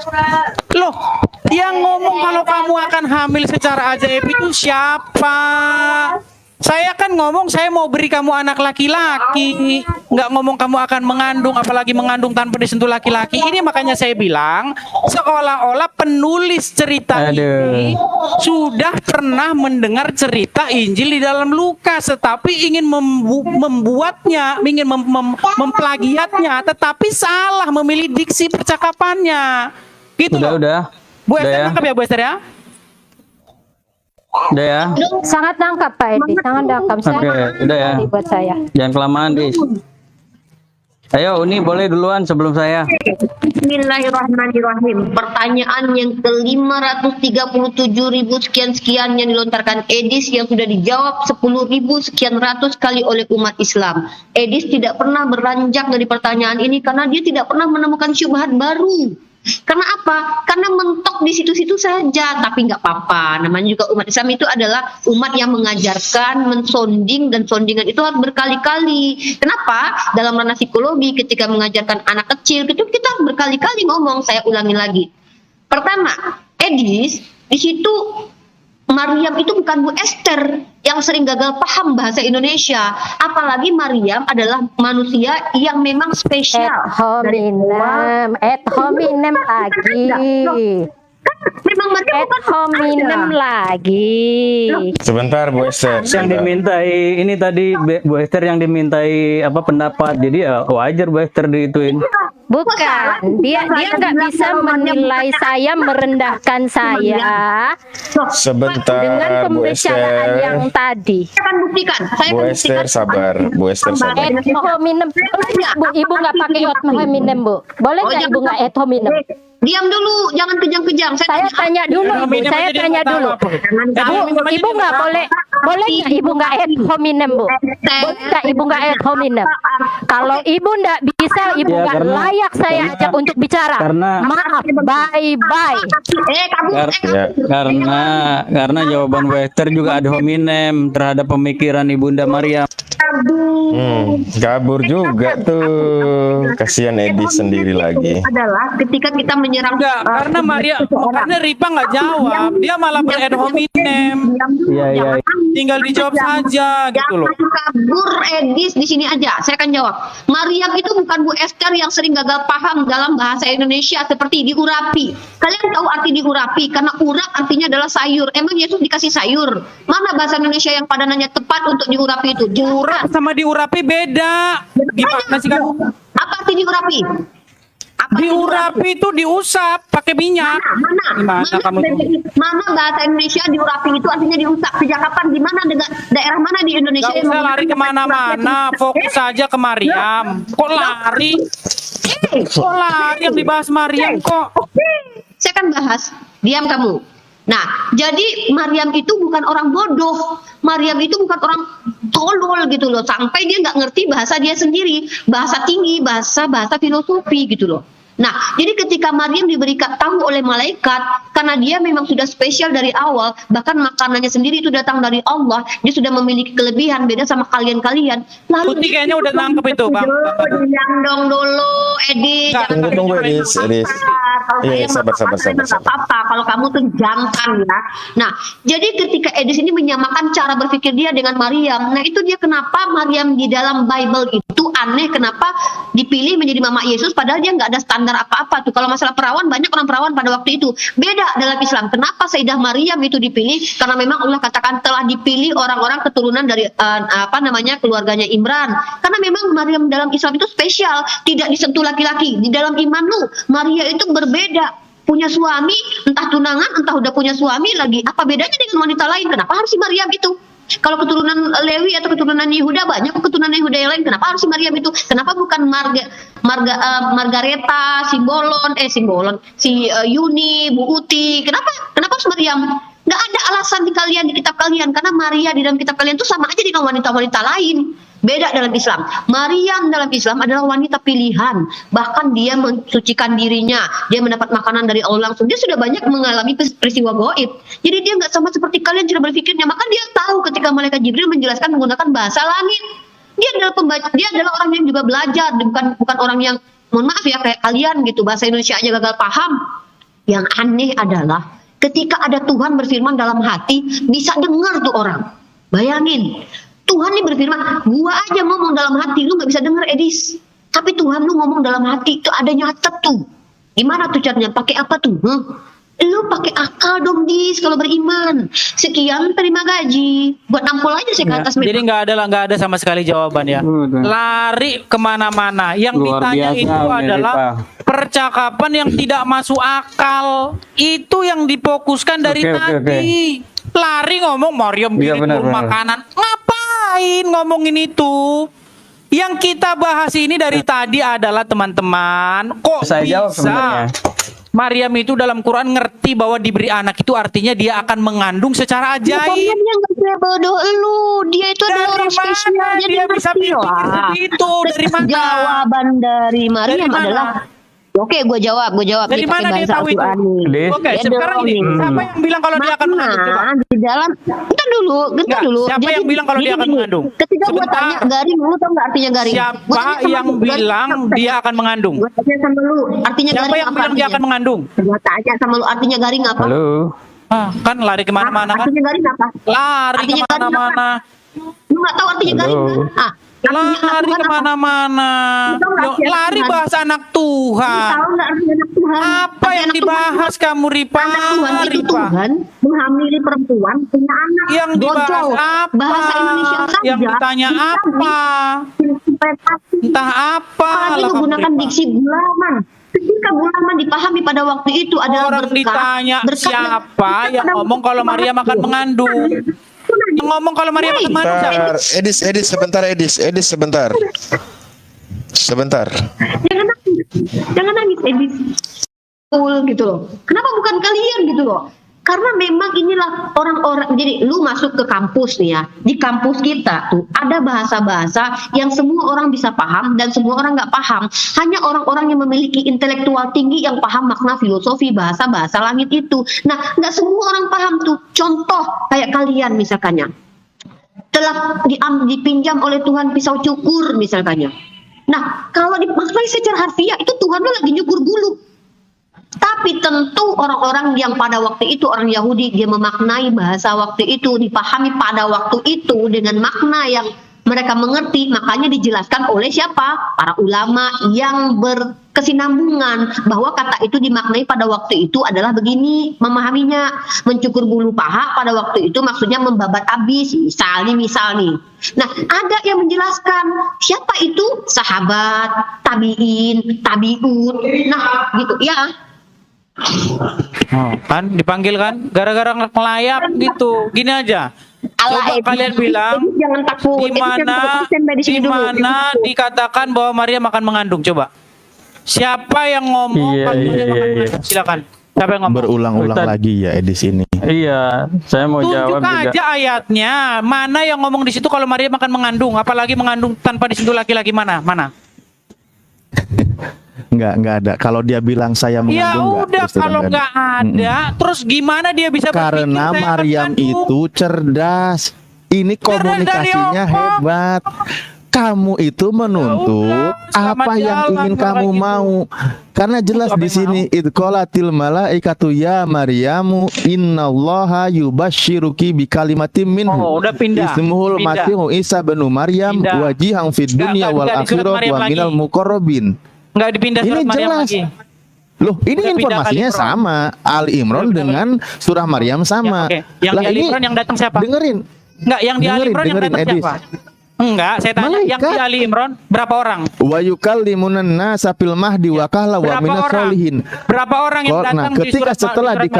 Loh, yang ngomong kalau kamu akan hamil secara ajaib itu siapa? Saya kan ngomong saya mau beri kamu anak laki-laki, nggak ngomong kamu akan mengandung, apalagi mengandung tanpa disentuh laki-laki. Ini makanya saya bilang seolah-olah penulis cerita ini sudah pernah mendengar cerita Injil di dalam Lukas, tetapi ingin membuatnya, ingin memplagiatnya, tetapi salah memilih diksi percakapannya. Gitu loh. Udah. Bu Udah Esther ya. nangkap ya Bu Esther ya? Udah ya. Sangat nangkap Pak Edi, sangat nangkap. Oke, udah ya. Buat saya. Jangan kelamaan, Dis. Ayo, Uni boleh duluan sebelum saya. Bismillahirrahmanirrahim. Pertanyaan yang ke-537.000 sekian-sekian yang dilontarkan Edis yang sudah dijawab 10.000 sekian ratus kali oleh umat Islam. Edis tidak pernah beranjak dari pertanyaan ini karena dia tidak pernah menemukan syubhat baru. Karena apa? Karena mentok di situ-situ saja, tapi nggak apa-apa. Namanya juga umat Islam itu adalah umat yang mengajarkan, mensonding, dan sondingan itu harus berkali-kali. Kenapa? Dalam ranah psikologi, ketika mengajarkan anak kecil, itu kita harus berkali-kali ngomong. Saya ulangi lagi. Pertama, Edis, di situ Maryam itu bukan Bu Esther yang sering gagal paham bahasa Indonesia. Apalagi Maryam adalah manusia yang memang spesial. Et hominem lagi. Memang Maryam Et hominem lagi. Sebentar Bu Esther. Yang dimintai ini tadi Bu Esther yang dimintai apa pendapat. Jadi ya wajar Bu Esther diituin. Bukan, dia nggak bisa menilai saya, merendahkan saya Sebentar dengan Bu pembicaraan Esther. yang tadi. Saya akan buktikan. Bu Esther sabar. Bu Esther sabar. Et hominem, Bu, Ibu nggak pakai et hominem, Bu. Boleh nggak Ibu nggak et hominem? Diam dulu, jangan kejang-kejang. Saya tanya dulu, Bu. Saya tanya dulu. Bu, Ibu nggak boleh nggak Ibu nggak et hominem, Bu? Boleh nggak Ibu nggak et hominem? Kalau Ibu nggak bisa, Ibu Ya, nggak layak saya ajak untuk bicara. Maaf, bye. Karena jawaban Bu Esther juga ad hominem terhadap pemikiran Ibunda Maryam. Kabur juga tuh. Kasihan Edis sendiri lagi. Adalah ketika kita menyerang. Enggak, karena karena Ripa nggak jawab, dia malah ber-ad hominem. Iya. Tinggal dijawab saja gitu loh. Kabur Edis di sini aja. Saya akan jawab. Maryam itu bukan Bu Esther yang sering gagal paham dalam bahasa Indonesia seperti diurapi. Kalian tahu arti diurapi? Karena urap artinya adalah sayur. Emang Yesus dikasih sayur? Mana bahasa Indonesia yang padanannya tepat untuk diurapi itu? Urap sama diurapi beda. Gimana sih kamu? Apa arti diurapi? Diurapi itu diusap pakai minyak. Gimana kamu tuh? Mana bahasa Indonesia diurapi itu artinya diusap? Sejak kapan? Di mana daerah mana di Indonesia Gak usah lari kemana-mana, fokus saja ke Maryam. Kok lari? Kok lari yang dibahas Maryam kok? Saya akan bahas. Diam kamu. Nah, jadi Maryam itu bukan orang bodoh. Maryam itu bukan orang tolol gitu loh. Sampai dia nggak ngerti bahasa dia sendiri. Bahasa tinggi, bahasa filosofi gitu loh. Nah, jadi ketika Maryam diberikan tahu oleh malaikat, karena dia memang sudah spesial dari awal, bahkan makanannya sendiri itu datang dari Allah, dia sudah memiliki kelebihan beda sama kalian-kalian. Lalu Putih kayaknya udah nangkep itu, Bang. Diam dong dulu, Edi. Tunggu Edis. Iya, sabar. Apa kalau kamu tuh jantan ya. Nah, jadi ketika Edis ini menyamakan cara berpikir dia dengan Maryam. Nah, itu dia kenapa Maryam di dalam Bible itu aneh kenapa dipilih menjadi Mama Yesus padahal dia nggak ada standar apa-apa tuh. Kalau masalah perawan, banyak orang perawan pada waktu itu. Beda dalam Islam. Kenapa Sayyidah Maryam itu dipilih? Karena memang Allah katakan telah dipilih orang-orang keturunan dari keluarganya Imran. Karena memang Maryam dalam Islam itu spesial, tidak disentuh laki-laki. Di dalam iman lu, Maria itu berbeda. Punya suami, entah tunangan, entah udah punya suami lagi. Apa bedanya dengan wanita lain? Kenapa harus si Maryam itu? Kalau keturunan Lewi atau keturunan Yehuda, banyak keturunan Yehuda yang lain. Kenapa harus si Maryam itu? Kenapa bukan Margareta, Simbolon, si Yuni, Bu Uti? Kenapa harus Maryam? Nggak ada alasan di kalian, di kitab kalian. Karena Maria di dalam kitab kalian itu sama aja dengan wanita-wanita lain. Beda dalam Islam. Maryam dalam Islam adalah wanita pilihan. Bahkan dia mensucikan dirinya. Dia mendapat makanan dari Allah langsung. Dia sudah banyak mengalami peristiwa gaib. Jadi dia nggak sama seperti kalian cara berpikirnya. Maka dia tahu ketika malaikat Jibril menjelaskan menggunakan bahasa langit. Dia adalah pembaca. Dia adalah orang yang juga belajar. Bukan orang yang, mohon maaf ya, kayak kalian gitu. Bahasa Indonesia aja gagal paham. Yang aneh adalah ketika ada Tuhan berfirman dalam hati, bisa dengar tuh orang. Bayangin. Tuhan ini berfirman, gua aja ngomong dalam hati, lu gak bisa denger Edis. Tapi Tuhan lu ngomong dalam hati, itu ada nyatet tuh. Gimana tuh caranya? Pakai apa tuh? Lu pakai akal dong, Dis, kalau beriman. Sekian terima gaji. Buat nampol aja sih ke atas. Jadi nggak ada sama sekali jawaban ya. Lari kemana-mana. Yang Luar ditanya biasa, itu adalah percakapan yang tidak masuk akal. Itu yang difokuskan dari tadi. Lari ngomong Maryam bikin makanan. Ngapain ngomongin itu? Yang kita bahas ini dari tadi adalah teman-teman, kok Saya jawab bisa sebenarnya. Maryam itu dalam Quran ngerti bahwa diberi anak itu artinya dia akan mengandung secara ajaib. Dia nggak bodoh lu. Dia itu adalah orang spesial. Dia bisa berpikir seperti itu. Dari mana? Jawaban dari Maryam adalah oke, gue jawab. Dari Dia mana pakai dia bahasa tahu itu? Al-Qur'an. Oke, sekarang ini siapa yang bilang kalau dia akan mengandung? Coba. Di dalam, bentar dulu. Siapa yang bilang kalau dia akan mengandung? Ketika gue tanya garing, lu tau nggak artinya garing? Siapa yang bilang dia akan mengandung? Gue tanya sama lu, artinya Siapa garing yang apa? bilang dia akan mengandung? Gue tanya sama lu, artinya garing apa? Halo. Kan lari kemana-mana kan? Artinya garing apa? Lari Artinya garing kemana-mana. Lu nggak tahu artinya garing kan? Lari kemana-mana. Lari bahasa anak Tuhan. Tahu nggak artinya anak Tuhan? Apa yang dibahas kamu, Ripa? Anak Tuhan itu Tuhan menghamili perempuan punya anak. Yang dibahas apa? Bahasa Indonesia saja. Yang ditanya apa? Entah apa. Apalagi menggunakan diksi gulaman. Ketika gulaman dipahami pada waktu itu adalah orang ditanya siapa yang ngomong kalau Maryam akan mengandung. Yang ngomong kalau Maryam akan mengandung siapa? Edis sebentar. Sebentar. Jangan nangis Edis. Gitu loh. Kenapa bukan kalian gitu loh? Karena memang inilah orang-orang. Jadi lu masuk ke kampus nih ya. Di kampus kita tuh ada bahasa-bahasa yang semua orang bisa paham dan semua orang nggak paham. Hanya orang-orang yang memiliki intelektual tinggi yang paham makna filosofi bahasa-bahasa langit itu. Nah, nggak semua orang paham tuh. Contoh kayak kalian misalkannya. Telah dipinjam oleh Tuhan pisau cukur misalkannya. Nah, kalau dimaknai secara harfiah itu Tuhan lu lagi nyukur bulu. Tapi tentu orang-orang yang pada waktu itu orang Yahudi, dia memaknai bahasa waktu itu, dipahami pada waktu itu dengan makna yang mereka mengerti, makanya dijelaskan oleh siapa? Para ulama yang berkesinambungan bahwa kata itu dimaknai pada waktu itu adalah begini, memahaminya. Mencukur bulu paha pada waktu itu maksudnya membabat habis, misal nih. Nah, ada yang menjelaskan siapa itu? Sahabat, tabiin, tabiut. Nah, gitu ya. Kan dipanggil kan gara-gara ngelayap gitu. Gini aja. Coba kalian bilang di mana dikatakan bahwa Maryam akan mengandung, coba. Siapa yang ngomong Maryam akan mengandung? Silakan. Siapa yang ngomong? Berulang-ulang lagi ya Edis ini. Iya, saya mau jawab Tunjuk juga. aja ayatnya. Mana yang ngomong di situ kalau Maryam akan mengandung, apalagi mengandung tanpa disentuh laki-laki, mana? Enggak ada. Kalau dia bilang saya Ya mengandung udah, kalau nggak ada, terus gimana dia bisa Karena berpikir saya akan Maryam mengandung? itu cerdas. Ini komunikasinya hebat. kamu itu menuntut apa yang ingin kamu mau. Karena jelas di sini idqalatil malaikatu ya Maryamu innallaha yubashshiruki bi kalimatin minhu. Oh, udah pindah. Ismuhul Masihu Isa bin Maryam wajihan fid dunya wal akhirah wa minal muqarrabin. Enggak dipindah Ini surat Maryam jelas. lagi. Loh, ini Udah pindah informasinya Ali Imran. sama. Ali Imran dengan surah Maryam sama. Ya, oke. Yang Lah di Ali ini Imran yang datang siapa? dengerin. Enggak, yang di Ali Imran yang datang Edis. siapa? Enggak, saya tanya yang di Malaikat. Ali Imran berapa orang? Wa yukallimunan nasa fil mahdi wa kahla wa Berapa minas orang? solihin. Berapa orang yang Nah, datang di ketika surat setelah surat Ali Imran?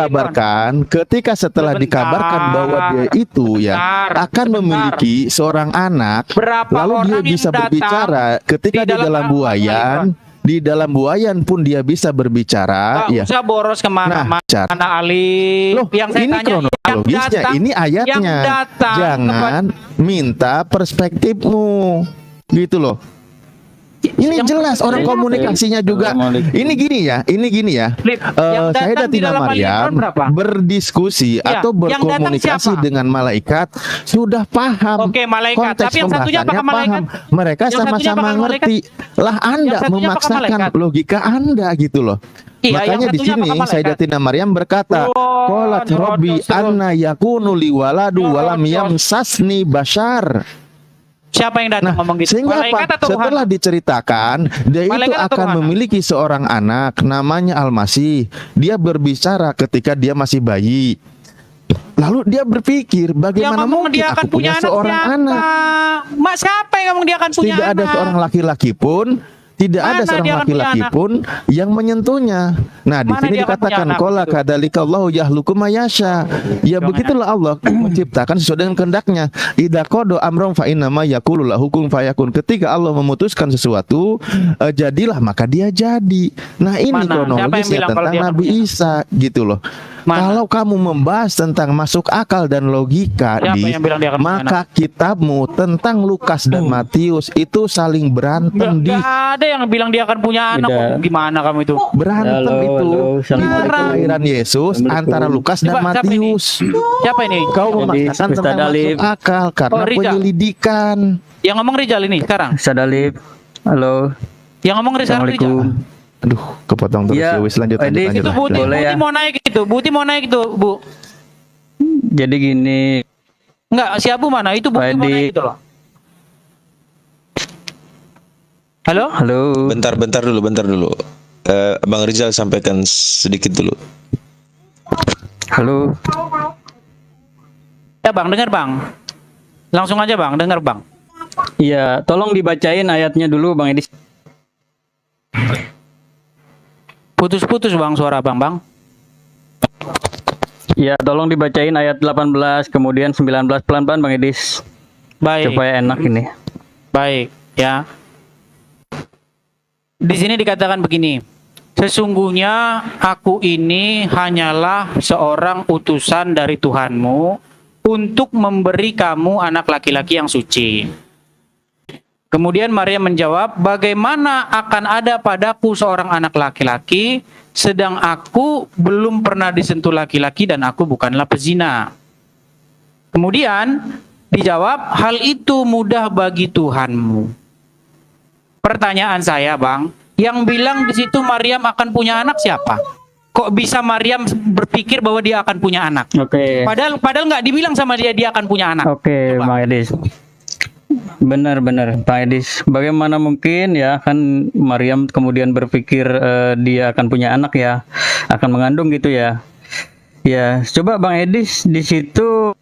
setelah Sebentar. dikabarkan bahwa dia itu ya Sebentar. akan memiliki seorang anak, Berapa lalu dia orang bisa yang datang berbicara ketika di di dalam dalam Ali buayan, di dalam buayan pun dia bisa berbicara, Nggak ya. usah boros kemana-mana, Nah, Ali. Loh, yang saya ini tanya kronologisnya, datang- ini ayatnya. yang datang Jangan minta perspektifmu, gitu loh. Ini Yang jelas orang komunikasinya juga. Ini gini ya. Lip, yang datang Sayyidatina di dalam Ali Maryam Imran berapa? berdiskusi Ya, atau yang datang berkomunikasi siapa? dengan malaikat sudah paham. Oke, malaikat. Konteks Tapi yang satunya apakah pembahasannya malaikat? paham. Mereka Yang satunya sama-sama apakah malaikat? ngerti. Lah Anda Yang satunya apakah memaksakan malaikat? logika Anda gitu loh. Iya, yang Makanya di satunya sini apakah malaikat? Sayyidatina Maryam berkata, "Qalat Rabbi anna yakunu li waladu wa lam yamsasni bashar." Siapa yang datang ngomong gitu? Sehingga Malaikat apa? atau Setelah Tuhan? diceritakan, dia itu Malaikat atau akan Tuhan? memiliki seorang anak namanya Al-Masih. Dia berbicara ketika dia masih bayi. Lalu dia berpikir, Yang bagaimana ngomong mungkin dia akan aku punya punya anak seorang siapa? anak? Mak, siapa yang ngomong dia akan punya Tidak anak? ada seorang laki-laki pun, tidak ada Mana seorang dia akan punya laki-laki anak? pun yang menyentuhnya. Nah, di Mana sini dia akan punya dikatakan anak qala itu? kadzalikallahu yahluku mayasya. Ya begitulah Allah menciptakan sesuai dengan kehendaknya. Idza qada amran fa innama yaqulu lahu kun fayakun. Ketika Allah memutuskan sesuatu, jadilah maka dia jadi. Nah, ini Mana? Siapa yang kronologisnya bilang kalau tentang dia akan Nabi punya Isa gitu loh. Mana? Kalau kamu membahas tentang masuk akal dan logika, Siapa Dis, yang bilang dia akan punya maka kitabmu tentang Lukas dan Matius itu saling berantem, Dis. Nggak ada yang bilang dia akan punya anak. Tidak. kok. Gimana kamu itu? Berantem itu Saling Tentang kelahiran Yesus antara Lukas dan Coba, siapa ini? Matius. Siapa ini? Kau Jadi, memaksakan Ustaz tentang Alif. masuk akal karena Oh, Rizal. penyelidikan. Yang ngomong Rizal ini sekarang. Sadalip. Halo. Yang ngomong Rizal. Assalamualaikum. Aduh, kepotong terus Ya, ya. Wis lanjut Edis, lanjut Itu lah. Buti, Boleh Buti ya? mau naik itu. Buti mau naik itu, Bu. Jadi gini, Enggak, si Abu mana? Itu Buti mau Edi. naik itu loh. Halo? halo. Bentar dulu. Bang Rizal sampaikan sedikit dulu. Halo. Ya Bang, dengar Bang. Langsung aja Bang, dengar Bang. Iya, tolong dibacain ayatnya dulu Bang Edis. Putus-putus Bang suara Bang. Iya, tolong dibacain ayat 18 kemudian 19 pelan-pelan Bang Edis. Baik. Supaya enak ini. Baik, ya. Di sini dikatakan begini. Sesungguhnya aku ini hanyalah seorang utusan dari Tuhanmu untuk memberi kamu anak laki-laki yang suci. Kemudian Maria menjawab, bagaimana akan ada padaku seorang anak laki-laki, sedang aku belum pernah disentuh laki-laki dan aku bukanlah pezina. Kemudian dijawab, hal itu mudah bagi Tuhanmu. Pertanyaan saya Bang, yang bilang di situ Maryam akan punya anak siapa? Kok bisa Maryam berpikir bahwa dia akan punya anak? Oke. Padahal nggak dibilang sama dia akan punya anak. Oke, Coba. Bang Edis. Benar, Pak Edis. Bagaimana mungkin ya kan Maryam kemudian berpikir dia akan punya anak ya, akan mengandung gitu ya. Ya, coba Bang Edis di situ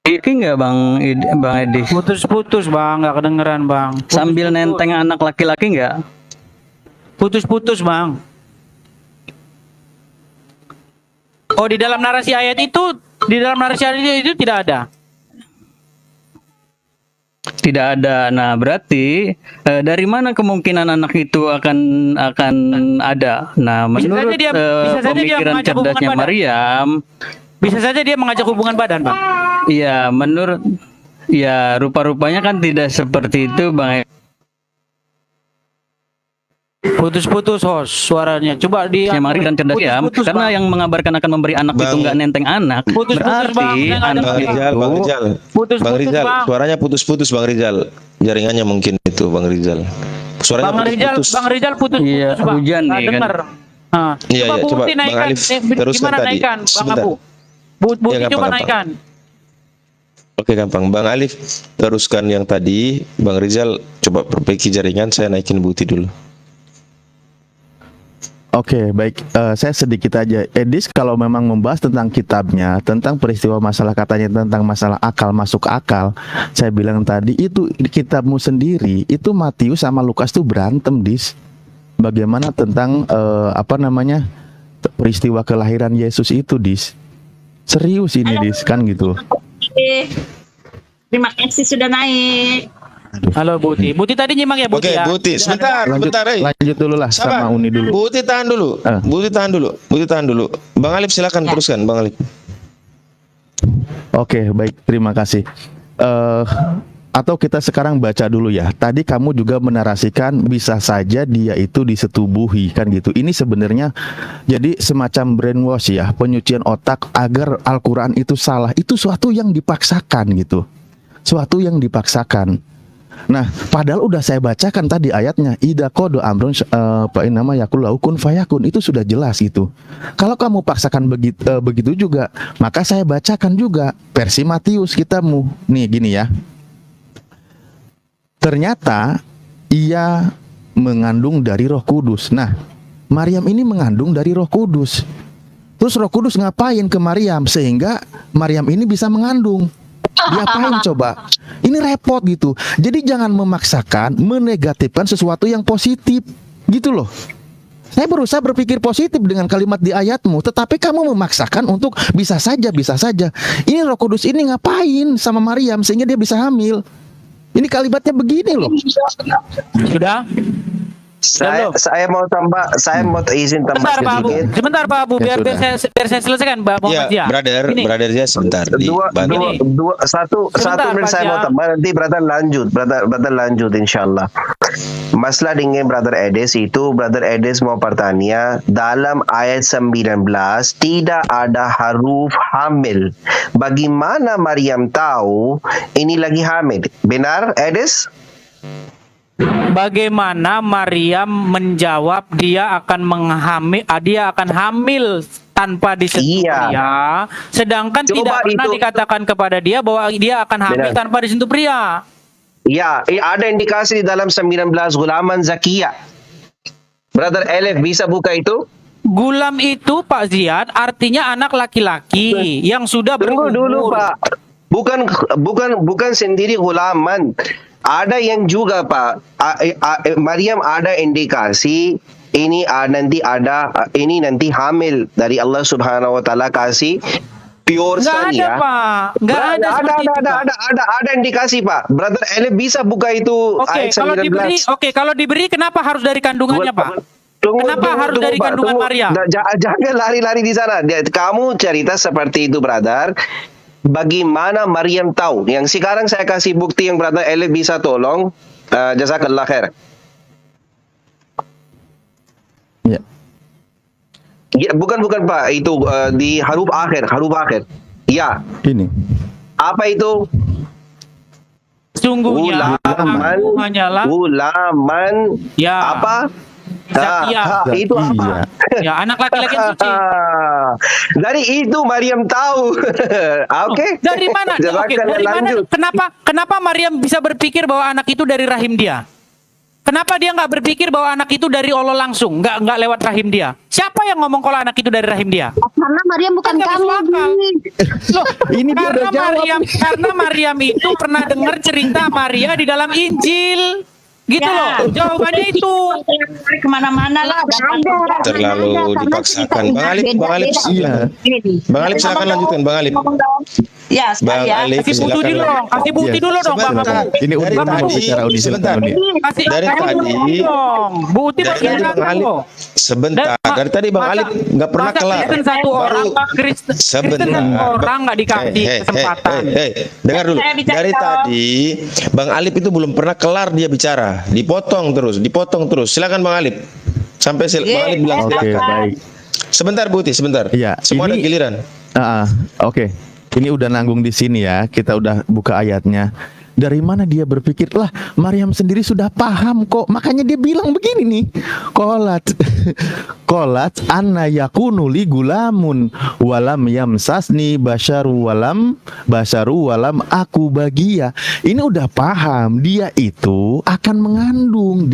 ini nggak Bang Edis? Putus-putus Bang, nggak kedengeran Bang. Sambil nenteng anak laki-laki nggak? Putus-putus Bang. Oh, di dalam narasi ayat itu tidak ada. Tidak ada. Nah, berarti dari mana kemungkinan anak itu akan ada? Nah, Bisa menurut saja dia pemikiran mengajak hubungan cerdasnya badan. Maryam, Bisa saja dia mengajak hubungan badan Bang. iya, rupa-rupanya kan tidak seperti itu, Bang. Putus-putus host suaranya. Coba di Ya mari dan cerdas ya. putus-putus, Karena Bang. yang mengabarkan akan memberi anak itu nggak nenteng anak. Putus-putus, Bang. Berarti Nggak ada Bang Rizal, Bang Rizal. Putus-putus, Bang Rizal, Bang. suaranya putus-putus Bang Rizal. Jaringannya mungkin itu Bang Rizal. Suaranya putus-putus. Bang Rizal putus-putus, Iya, Bang. hujan Nggak nih kan. dengar. Nah, Iya, iya, coba Bukti Bang naikkan. Alif teruskan Gimana tadi. naikkan, Bang Sebentar. Abu? Bukti Ya, coba gampang. naikkan. Oke gampang. Bang Alif teruskan yang tadi. Bang Rizal coba perbaiki jaringan. Saya naikin Bukti dulu. Oke, baik. Saya sedikit aja. Edis kalau memang membahas tentang kitabnya, tentang peristiwa masalah katanya tentang masalah akal masuk akal, saya bilang tadi itu di kitabmu sendiri, itu Matius sama Lukas tuh berantem, Dis. Bagaimana tentang peristiwa kelahiran Yesus itu, Dis. Serius ini, Dis, kan gitu. Terima kasih sudah naik. Halo Bukti. Bukti tadi nyimak ya Bukti Oke, ya. Bukti, sebentar, Lanjut dulu lah Sabar. sama Uni dulu. Bukti tahan dulu. Bukti tahan dulu. Bang Alif silakan teruskan, Bang Alif. Oke, baik, terima kasih. Atau kita sekarang baca dulu ya. Tadi kamu juga menarasikan bisa saja dia itu disetubuhi kan gitu. Ini sebenarnya jadi semacam brainwash ya, penyucian otak agar Al-Quran itu salah. Itu suatu yang dipaksakan gitu. Suatu yang dipaksakan. Nah, padahal udah saya bacakan tadi ayatnya, idza qada amrun yakul lahu kun fayakun, itu sudah jelas gitu. Kalau kamu paksakan begitu juga, maka saya bacakan juga versi Matius kitabmu. Nih gini ya. Ternyata ia mengandung dari Roh Kudus. Nah, Maryam ini mengandung dari Roh Kudus. Terus Roh Kudus ngapain ke Maryam sehingga Maryam ini bisa mengandung? Diapain coba? Ini repot gitu. Jadi jangan memaksakan menegatifkan sesuatu yang positif gitu loh. Saya berusaha berpikir positif dengan kalimat di ayatmu, tetapi kamu memaksakan untuk bisa saja. Ini Roh Kudus ini ngapain sama Maryam sehingga dia bisa hamil? Ini kalimatnya begini loh. Sudah? Saya mau izin tambah Sebentar Pak Abu. sedikit. Sebentar Pak Abu, biar saya selesaikan Mbak Muhammad Ya, ya. brother ya sebentar. Satu menit saya mau tambah, nanti brother lanjut insyaallah. Masalah dengan brother Edis itu, brother Edis mau bertanya, dalam ayat 19 tidak ada huruf hamil. Bagaimana Maryam tahu ini lagi hamil? Benar Edis? Bagaimana Maryam menjawab dia akan hamil tanpa disentuh pria, sedangkan tidak pernah dikatakan kepada dia bahwa dia akan hamil tanpa disentuh pria. Ya, ada indikasi di dalam 19 gulaman Zakiyah. Brother Elif bisa buka itu? Gulam itu Pak Ziyad artinya anak laki-laki yang sudah berumur. Tunggu dulu Pak. Bukan sendiri gulaman. Ada yang juga Pak, Maryam ada indikasi ini nanti hamil dari Allah Subhanahu wa taala kasih pure son ya. Nggak ada. Ada indikasi Pak. Brother Elif bisa buka itu ayat 19. Kalau diberi kenapa harus dari kandungannya Pak? Kenapa harus dari kandungan Maryam? Jangan lari-lari di sana. Kamu cerita seperti itu brother. Bagaimana Maryam tahu? Yang sekarang saya kasih bukti yang brother Elif bisa tolong. Jazakallah khair. Ya. Ya, bukan Pak, itu di huruf akhir. Ya. Ini. Apa itu? Sungguhnya Gulaman ya. Apa? Itu apa? Ya, anak laki-laki yang suci. Dari itu Maryam tahu. Oke. Dari mana? Dari mana? Kenapa Maryam bisa berpikir bahwa anak itu dari rahim dia? Kenapa dia nggak berpikir bahwa anak itu dari Allah langsung, nggak lewat rahim dia? Siapa yang ngomong kalau anak itu dari rahim dia? Karena Maryam bukan kamu. Loh, karena Maryam itu pernah dengar cerita Maria di dalam Injil. Gitu loh, jawabannya itu. Kemana-mana lah. Terlalu dipaksakan. Bang Alif, Bang Alif silakan lanjutkan, Bang Alif. Ya, Bang Alif, kasih bukti dulu dong, Bang Abu. Ini dari tadi, sebentar. Dari tadi, Bukti Bang Alif, Sebentar, dari tadi Bang Alif nggak pernah kelar. Kristen satu orang, Kristen satu orang nggak dikasih kesempatan. Dengar dulu. Dari tadi Bang Alif itu belum pernah kelar dia bicara, dipotong terus. Silakan Bang Alif. Sampai Bang Alif bilang silakan. Oke, baik. Sebentar Buti, sebentar. Iya, Semua ada giliran. Oke. Ini udah nanggung di sini ya. Kita udah buka ayatnya. Dari mana dia berpikir, lah Maryam sendiri sudah paham kok. Makanya dia bilang begini nih. Qolat anna yakunu li gulamun walam yamsasni basyaru walam aku bagia. Ini udah paham, dia itu akan mengandung,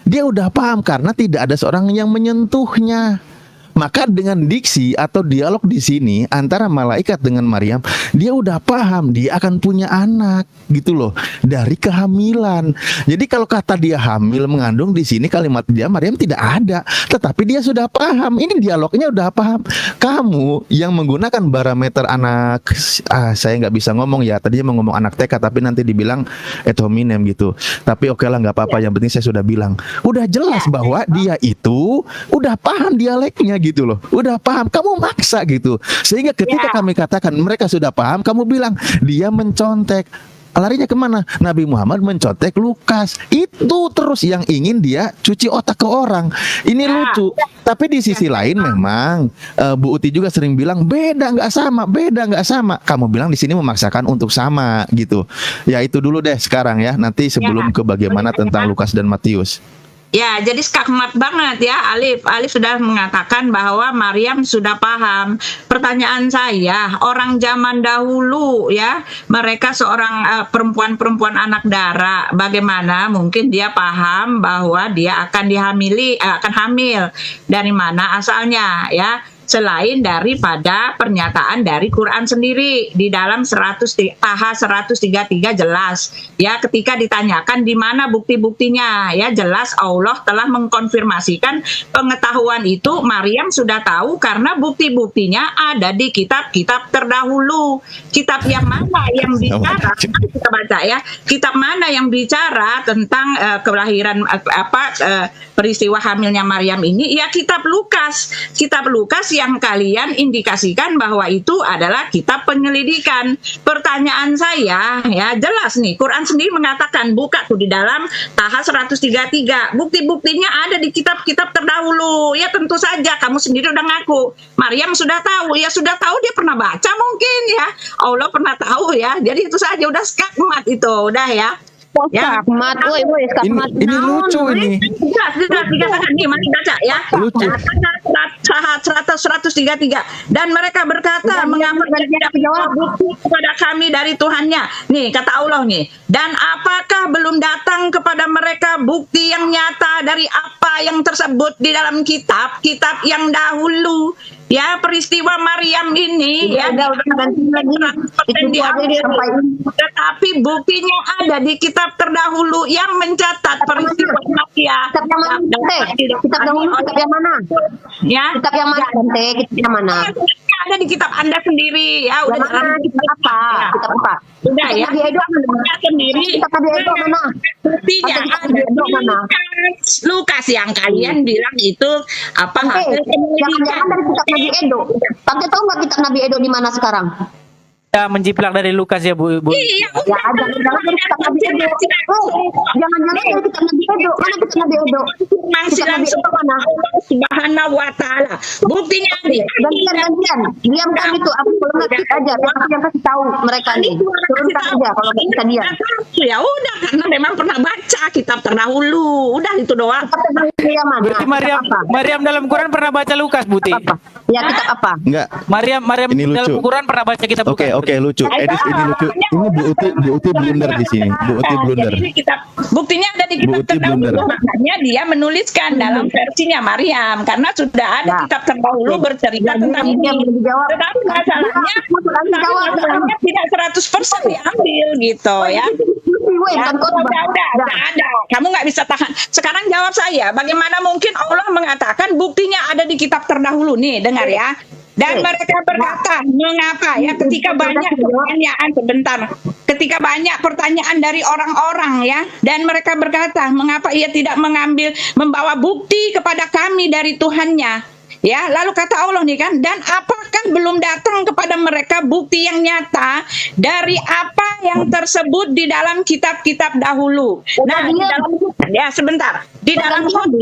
Dia udah paham karena tidak ada seorang yang menyentuhnya. Maka dengan diksi atau dialog di sini antara malaikat dengan Maryam, dia udah paham dia akan punya anak gitu loh dari kehamilan. Jadi kalau kata dia hamil mengandung di sini kalimat dia Maryam tidak ada, tetapi dia sudah paham. Ini dialognya udah paham. Kamu yang menggunakan parameter anak, saya nggak bisa ngomong ya. Tadinya mau ngomong anak TK tapi nanti dibilang ad hominem gitu. Tapi oke lah nggak apa-apa. Yang penting saya sudah bilang, udah jelas bahwa dia itu udah paham dialeknya gitu loh, udah paham. Kamu maksa gitu, sehingga ketika kami katakan mereka sudah paham, kamu bilang dia mencontek. Larinya kemana? Nabi Muhammad mencontek Lukas. Itu terus yang ingin dia cuci otak ke orang. Ini lucu. Tapi di sisi lain memang Bu Uti juga sering bilang beda nggak sama. Kamu bilang di sini memaksakan untuk sama gitu. Ya itu dulu deh sekarang ya. Nanti sebelum ke bagaimana tentang Lukas dan Matius. Ya, jadi skakmat banget ya Alif. Alif sudah mengatakan bahwa Maryam sudah paham. Pertanyaan saya, orang zaman dahulu ya, mereka seorang perempuan-perempuan anak dara, bagaimana mungkin dia paham bahwa dia akan akan hamil. Dari mana asalnya ya? Selain daripada pernyataan dari Quran sendiri di dalam Taha 133 jelas ya, ketika ditanyakan di mana bukti-buktinya ya, jelas Allah telah mengkonfirmasikan pengetahuan itu Maryam sudah tahu karena bukti-buktinya ada di kitab-kitab terdahulu. Kitab yang mana yang bicara, kita baca ya, kitab mana yang bicara tentang kelahiran peristiwa hamilnya Maryam ini? Ya kitab Lukas yang kalian indikasikan bahwa itu adalah kitab penyelidikan. Pertanyaan saya ya, jelas nih Quran sendiri mengatakan, buka tuh di dalam Taha 133, bukti-buktinya ada di kitab-kitab terdahulu. Ya tentu saja kamu sendiri udah ngaku Maryam sudah tahu, ya sudah tahu, dia pernah baca mungkin ya, Allah pernah tahu ya, jadi itu saja, udah skakmat itu, udah ya. Ya, skakmat, ini lucu ini. Dikatakan nih, mari baca ya. Lucu. 133. Dan mereka berkata, mengapa tidak menjawab bukti kepada kami dari Tuhannya? Nih, kata Allah nih. Dan apakah belum datang kepada mereka bukti yang nyata dari apa yang tersebut di dalam kitab yang dahulu? Ya, peristiwa Maryam ini ya, tetapi buktinya ada di kitab terdahulu yang mencatat peristiwa Maryam. Kitab dahulu, kitab yang mana? Ya, kitab yang mana? Kitab yang mana? Ada di kitab Anda sendiri ya, udah dalam kitab apa? Kitab apa? Udah ya. Nabi Edo sendiri. Kitab Nabi Edo mana? Buktinya ada Lukas yang kalian bilang itu apa hasil penyelidikan. Jangan dari kitab Nabi Edo. Tante tahu nggak kitab Nabi Edo di mana sekarang? Ya, menjiplak dari Lukas ya Bu. Iya, jangan dari kitab Nabi Edo. Jangan dari kitab Nabi Edo. Mana kitab Nabi Edo? Masih langsung mana? Subhanahu wa ta'ala. Buktinya nih. Gantian. Diamkan itu. Aku belum ngerti aja. Aku yang kasih tahu mereka nih. Turunkan aja kalau nggak bisa diam. Ya udah, karena memang pernah baca kitab terdahulu. Udah itu doang. Berarti Maryam dalam Quran pernah baca Lukas, Buti? Ya, kitab apa? Enggak. Maryam ini dalam lucu. Quran pernah baca kitab Lukas. Oke, lucu. Edis ini lucu. Ini Bu Uti blunder di sini. Bu Uti blunder. Buktinya ada di kitab terdahulu, makanya dia menuliskan dalam versinya Maryam karena sudah ada kitab terdahulu bercerita tentang ini. Tetapi masalahnya tidak 100% diambil gitu ya. Udah ada. Kamu nggak bisa tahan. Sekarang jawab saya, bagaimana mungkin Allah mengatakan buktinya ada di kitab terdahulu nih? Dengar ya. Dan mereka berkata, mengapa ya ketika banyak pertanyaan ketika banyak pertanyaan dari orang-orang ya, dan mereka berkata, mengapa ia tidak membawa bukti kepada kami dari Tuhannya? Ya, lalu kata Allah nih kan, dan apakah belum datang kepada mereka bukti yang nyata dari apa yang tersebut di dalam kitab-kitab dahulu? Nah, di dalam sebentar. Di dalam Hud,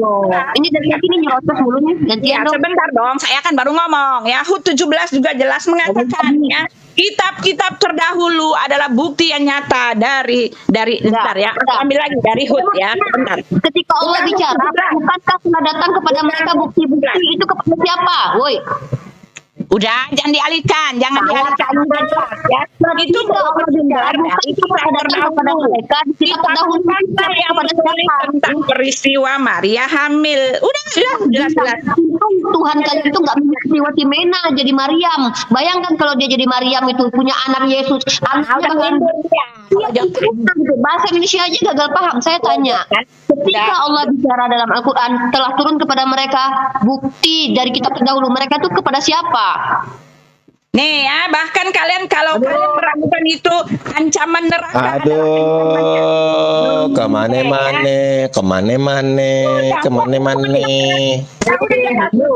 ini dari sini nyerocos mulunya. Ya, sebentar dong, saya kan baru ngomong ya. Hud 17 juga jelas mengatakan ya, kitab-kitab terdahulu adalah bukti yang nyata dari bentar ya. Aku ambil lagi dari Hud ya. Bentar. Ketika Allah bicara, bukankah sudah datang kepada mereka bukti-bukti itu kepada siapa? Woi. Udah, jangan dialihkan ya. Itu kepada mereka yang menulis tentang peristiwa Maria hamil. Udah jelas. Tuhan kali itu nggak peristiwa Timena jadi Maryam. Bayangkan kalau dia jadi Maryam itu punya anak Yesus, anaknya bahasa Indonesia aja gagal paham. Saya tanya, ketika Allah bicara dalam Al-Quran telah turun kepada mereka bukti dari kitab terdahulu, mereka itu kepada siapa? Nih ya, bahkan kalian kalau kalian meragukan itu ancaman neraka. Aduh, kemana-mana.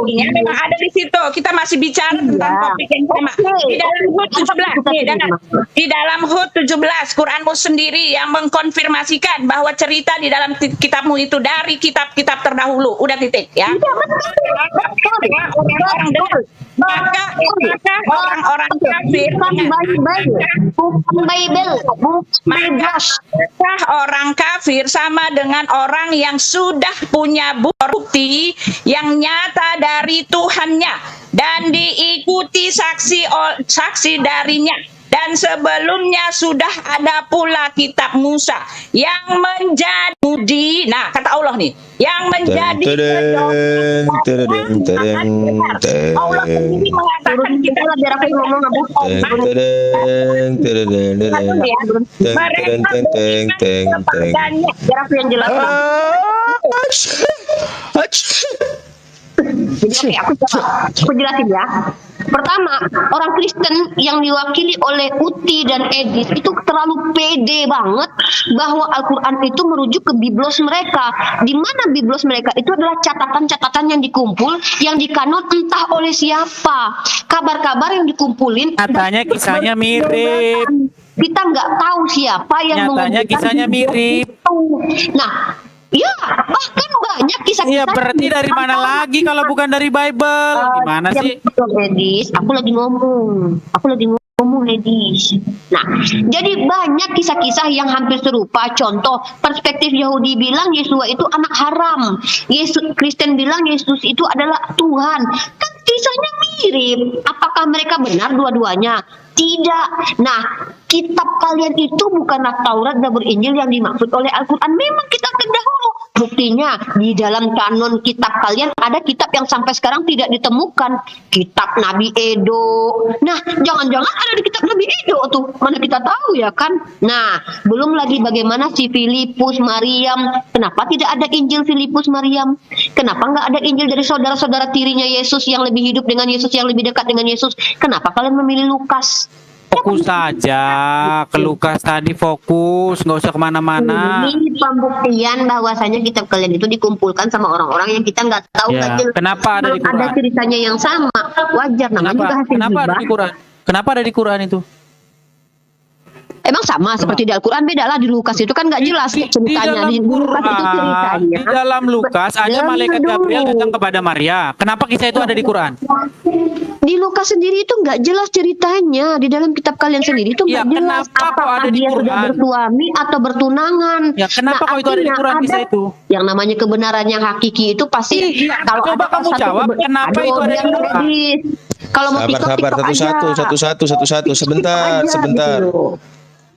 Ya, memang ada di situ. Kita masih bicara tentang topik yang sama. Di dalam Hud 17, di dalam Hud 17, Quranmu sendiri yang mengkonfirmasikan bahwa cerita di dalam kitabmu itu dari kitab-kitab terdahulu. Udah titik ya. Maka orang-orang kafir orang kafir sama dengan orang yang sudah punya bukti yang nyata dari Tuhannya dan diikuti saksi darinya. Dan sebelumnya sudah ada pula kitab Musa yang menjadi budi. Nah, kata Allah nih, yang menjadi Allah sendiri mengatakan kita biar aku ngomong Jadi aku jelasin ya. Pertama, orang Kristen yang diwakili oleh Uti dan Edis itu terlalu pede banget bahwa Al-Quran itu merujuk ke biblos mereka. Di mana biblos mereka itu adalah catatan-catatan yang dikumpul, yang dikanut entah oleh siapa. Kabar-kabar yang dikumpulin. Katanya kisahnya mirip. Kita nggak tahu siapa yang nyatanya kisahnya mirip. Nah, ya, bahkan banyak kisah-kisah. Iya, berarti dari mana lagi kalau bukan dari Bible? Gimana sih? Edis, aku lagi ngomong, Edis. Nah, jadi banyak kisah-kisah yang hampir serupa. Contoh, perspektif Yahudi bilang Yesus itu anak haram. Kristen bilang Yesus itu adalah Tuhan. Kan kisahnya mirip. Apakah mereka benar dua-duanya? Tidak. Nah, kitab kalian itu bukanlah Taurat dan Injil yang dimaksud oleh Al-Quran. Memang kitab terdahulu. Buktinya di dalam kanon kitab kalian ada kitab yang sampai sekarang tidak ditemukan. Kitab Nabi Edo. Nah, jangan-jangan ada di kitab Nabi Edo tuh. Mana kita tahu ya kan? Nah, belum lagi bagaimana si Filipus, Maryam. Kenapa tidak ada Injil Filipus, Maryam? Kenapa nggak ada Injil dari saudara-saudara tirinya Yesus yang lebih hidup dengan Yesus, yang lebih dekat dengan Yesus? Kenapa kalian memilih Lukas? Fokus saja ke Lukas tadi, fokus, nggak usah kemana-mana. Ini pembuktian bahwasanya kitab kalian itu dikumpulkan sama orang-orang yang kita nggak tahu. Ya, kenapa ada di Quran? Ada ceritanya yang sama, wajar namanya juga hasil kenapa ada di Quran? Kenapa ada di Quran itu? Emang sama seperti di Al-Quran, beda lah. Di Lukas itu kan nggak jelas ceritanya. Di Lukas itu ceritanya. Di dalam Lukas aja malaikat Gabriel datang kepada Maria. Kenapa kisah itu ada di Quran? Di Lukas sendiri itu nggak jelas ceritanya. Di dalam kitab kalian sendiri itu nggak jelas apakah dia sudah bersuami atau bertunangan. Ya, kenapa kok itu ada di Quran kisah itu? Yang namanya kebenaran yang hakiki itu pasti. Kalau coba kamu jawab kenapa itu ada di Quran? Kalau mau sabar satu-satu sebentar.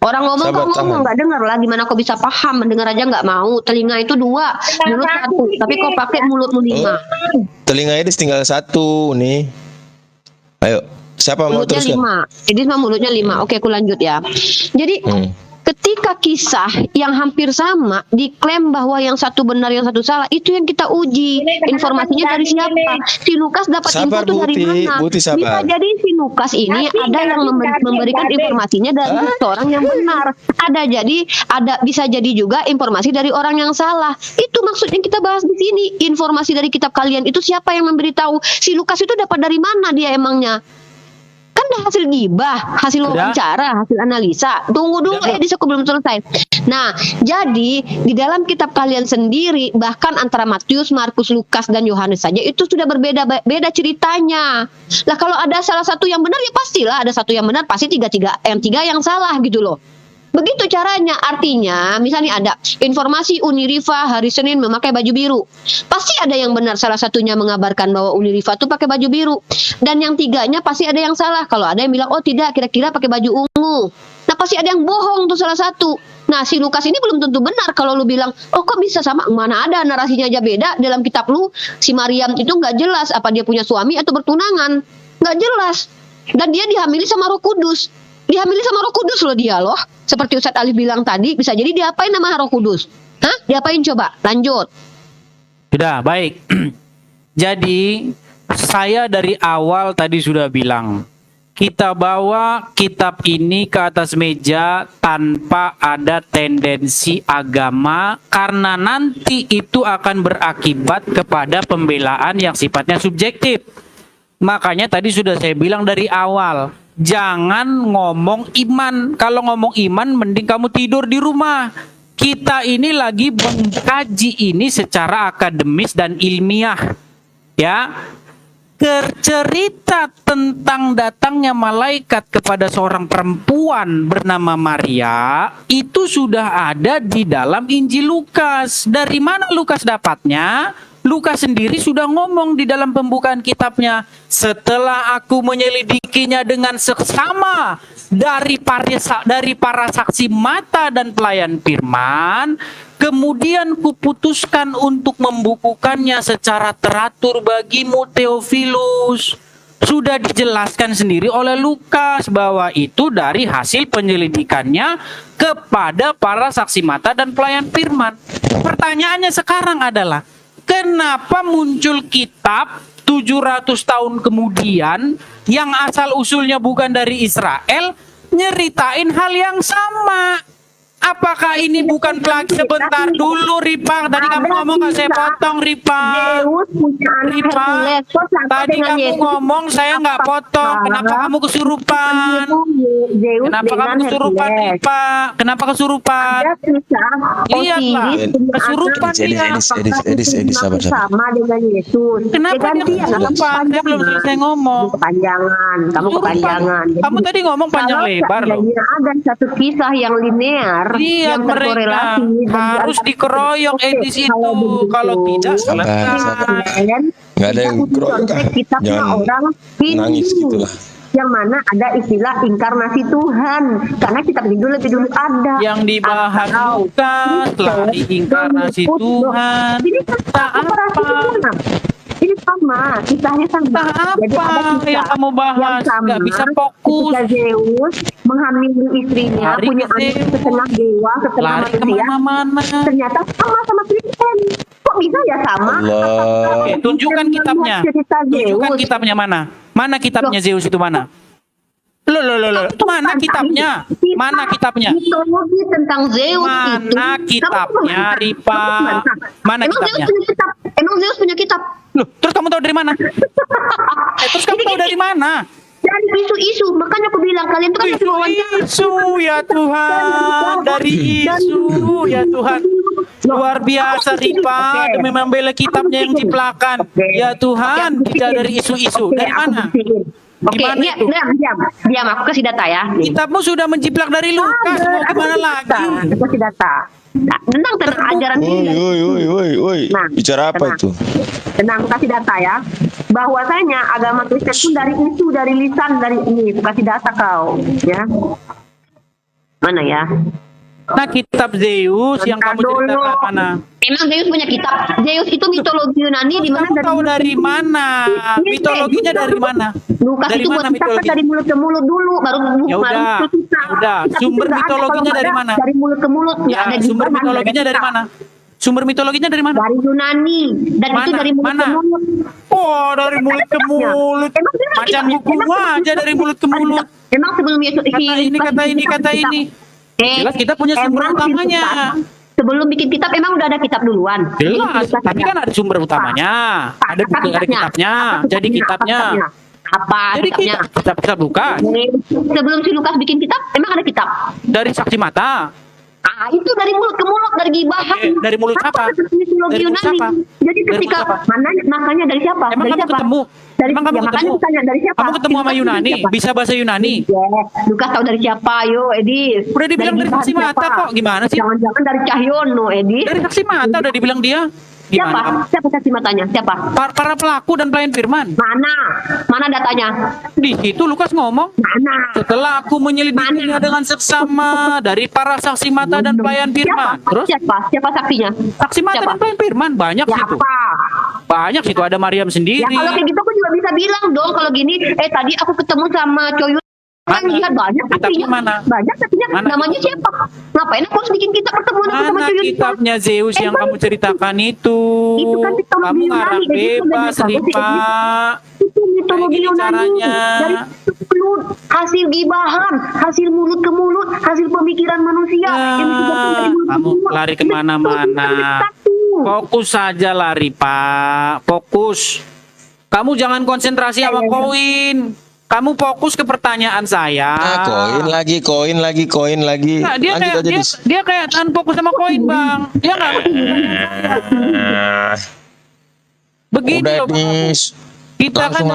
Orang ngomong kok ngomong nggak dengar lah, gimana kok bisa paham? Mendengar aja nggak mau. Telinga itu 2, mulut 1, tapi kok pakai mulutmu 5. Telinganya tinggal 1 nih. Ayo, siapa mau teruskan? Mulutnya 5. Jadi mulutnya 5. Oke, aku lanjut ya. Jadi ketika kisah yang hampir sama diklaim bahwa yang satu benar yang satu salah, itu yang kita uji informasinya dari siapa. Si Lukas dapat info itu dari mana? Bisa jadi si Lukas ini ada yang memberikan informasinya dari seorang yang benar, bisa jadi juga informasi dari orang yang salah. Itu maksudnya kita bahas di sini. Informasi dari kitab kalian itu siapa yang memberitahu? Si Lukas itu dapat dari mana dia emangnya? Kan dah hasil gibah, hasil wawancara, hasil analisa. Tunggu dulu, edisi aku belum selesai. Nah, jadi di dalam kitab kalian sendiri, bahkan antara Matius, Markus, Lukas, dan Yohanes saja itu sudah berbeda ceritanya. Lah kalau ada salah satu yang benar, ya pastilah ada satu yang benar, pasti tiga yang salah gitu loh. Begitu caranya, artinya misalnya ada informasi Uniriva hari Senin memakai baju biru. Pasti ada yang benar, salah satunya mengabarkan bahwa Uniriva itu pakai baju biru. Dan yang tiganya pasti ada yang salah. Kalau ada yang bilang, oh tidak, kira-kira pakai baju ungu. Nah pasti ada yang bohong tuh salah satu. Nah si Lukas ini belum tentu benar kalau lu bilang, oh kok bisa sama, mana ada narasinya aja beda. Dalam kitab lu, si Maryam itu nggak jelas apa dia punya suami atau bertunangan. Nggak jelas. Dan dia dihamili sama Roh Kudus. Dihamili sama Roh Kudus loh dia loh. Seperti Ustadz Alif bilang tadi, bisa jadi diapain nama Roh Kudus? Hah? Diapain coba? Lanjut. Sudah, baik. Jadi, saya dari awal tadi sudah bilang, kita bawa kitab ini ke atas meja tanpa ada tendensi agama, karena nanti itu akan berakibat kepada pembelaan yang sifatnya subjektif. Makanya tadi sudah saya bilang dari awal, jangan ngomong iman. Kalau ngomong iman, mending kamu tidur di rumah. Kita ini lagi mengkaji ini secara akademis dan ilmiah. Ya, cerita tentang datangnya malaikat kepada seorang perempuan bernama Maria itu sudah ada di dalam Injil Lukas. Dari mana Lukas dapatnya? Lukas sendiri sudah ngomong di dalam pembukaan kitabnya, setelah aku menyelidikinya dengan seksama dari para saksi mata dan pelayan firman, kemudian kuputuskan untuk membukukannya secara teratur bagimu, Theophilus. Sudah dijelaskan sendiri oleh Lukas bahwa itu dari hasil penyelidikannya kepada para saksi mata dan pelayan firman. Pertanyaannya sekarang adalah, kenapa muncul kitab 700 tahun kemudian yang asal usulnya bukan dari Israel nyeritain hal yang sama? Apakah ini bukan lagi sebentar dulu, Ripa? Tadi kamu ngomong nggak saya potong, Ripa. Ripa, tadi kamu ngomong saya nggak potong. Kenapa kamu kesurupan? Kenapa kamu kesurupan, Ripa? Kenapa kesurupan? Lihatlah, kesurupan dia. Edis, sabar. Sama dengan Yesus. Kenapa dia kesurupan? Saya belum selesai ngomong. Kamu kepanjangan. Kamu tadi ngomong panjang lebar loh. Ada satu kisah yang linear. Lihat mereka harus dikeroyok edisi itu, kalau tidak selesai. Nggak ada yang keroyok, jangan nangis gitulah. Yang mana ada istilah inkarnasi Tuhan, karena kitab itu lebih dulu ada. Yang dibahas Lukas lah inkarnasi Tuhan. Tak apa. Ini sama, kisahnya sama. Jadi ada kisah yang kamu bahas, nggak bisa fokus. Ketika Zeus menghamili istrinya, Lari punya anak setengah dewa, setengah manusia. Ternyata sama Kristen. Kok bisa ya sama? Oke, tunjukkan kitabnya. Tunjukkan kitabnya mana? Mana kitabnya Zeus itu mana? Loh. Mana kitabnya? Mana kitabnya? Mitologi tentang Zeus itu. Mana kitabnya, Ripa? Mana kitabnya? Emang Zeus punya kitab? Loh, terus kamu tahu dari mana? Terus kamu tahu dari mana? Dari isu-isu, makanya aku bilang kalian itu kan isu ya Tuhan, dari isu ya Tuhan. Luar biasa Ripa, demi membela kitabnya yang jiplakan. Ya Tuhan, tidak dari isu-isu. Dari mana? Oke, diam, aku kasih data ya. Kitabmu sudah menjiplak dari Lukas, mau gimana lagi? Aku kasih data. Nah, tentang ajaran Woi. Bicara apa itu? Tenang, aku kasih data ya. Bahwasanya agama Kristen pun dari isu, dari lisan, dari ini. Aku kasih data kau, ya. Mana ya? Nah, kitab Zeus yang kamu ceritakan mana? Emang Zeus punya kitab? Zeus itu mitologi Yunani di mana? Kamu tahu dari mana? Mitologinya dari mana? Lukas Dari itu mana buat kita mitologi? dari mulut ke mulut dulu, baru Ya udah, sumber mitologinya dari mana? Dari mulut ke mulut, nggak Ya, ada di sumber Quran, mitologinya nggak ada dari kitab. mana? Sumber mitologinya dari mana? Dari Yunani, dan itu Mana? dari mulut Mana? ke mulut. Oh, dari mulut ke mulut. Macam buku aja dari mulut ke mulut. Emang sebelum Yesus Kata ini. Jelas kita punya sumber utamanya. Sebelum bikin kitab emang udah ada kitab duluan. Jelas, tapi kan ada sumber utamanya. Ada buku, ada kitabnya. Jadi kitabnya. Apa Jadi kitabnya? kitab Lukas. Sebelum si Lukas bikin kitab, emang ada kitab. Dari saksi mata. Ah, itu dari mulut ke mulut, dari gibahan. Dari mulut siapa? Mitologi Dari mulut Yunani. siapa? Jadi Dari ketika mulut siapa? mana makanya dari siapa? Emang dari kamu siapa? ketemu? Dari Emang kamu ya, makanya ketemu? ditanya dari siapa? Kamu ketemu sama Si Lukas Yunani? dari siapa? Bisa bahasa Yunani? Ya, Lukas tahu dari siapa? Yo, Edis. Udah dibilang dari saksi gibahan mata siapa? kok. Gimana sih? Jangan-jangan dari Cahyono, Edis. Dari saksi mata udah dibilang dia. Siapa? Gimana kamu? Siapa saksi matanya? Siapa? Para pelaku dan pelayan firman. Mana? Mana datanya? Di situ Lukas ngomong. Mana? Setelah aku menyelidikinya dengan seksama dari para saksi mata dan pelayan firman. Terus Siapa saksinya? saksi mata Siapa? dan pelayan firman banyak situ. Siapa? Banyak situ, ada Maryam Ya sendiri. kalau kayak gitu aku juga bisa bilang dong kalau gini, tadi aku ketemu sama Coyun. Kan Mana? lihat banyak Kitabnya saksinya. mana? Banyak saksinya. Mana Namanya kitabnya? siapa? Ngapain aku harus bikin kitab pertemuan aku sama Mana Coyun? kitabnya Zeus yang kamu ceritakan itu? Itu kan mitologi Kamu ngarang Yunani, jadi itu bebas, udah Rifa. Itu mitologi Kayak gini Yunani. caranya. Dari mulut, hasil gibahan, hasil mulut ke mulut, hasil pemikiran manusia. yang disebutkan dari mulut ke Kamu mulut. lari Itu kemana-mana. satu. Fokus saja lari, Pak. Fokus. Kamu jangan konsentrasi sama koin. Kamu fokus ke pertanyaan saya. Koin lagi. Nah, dia Lanjut kayak aja, Dis. dia kayak fokus sama koin, Bang. Dia nggak. Begini Udah, loh, Bang. Dis. Kita kan Langsung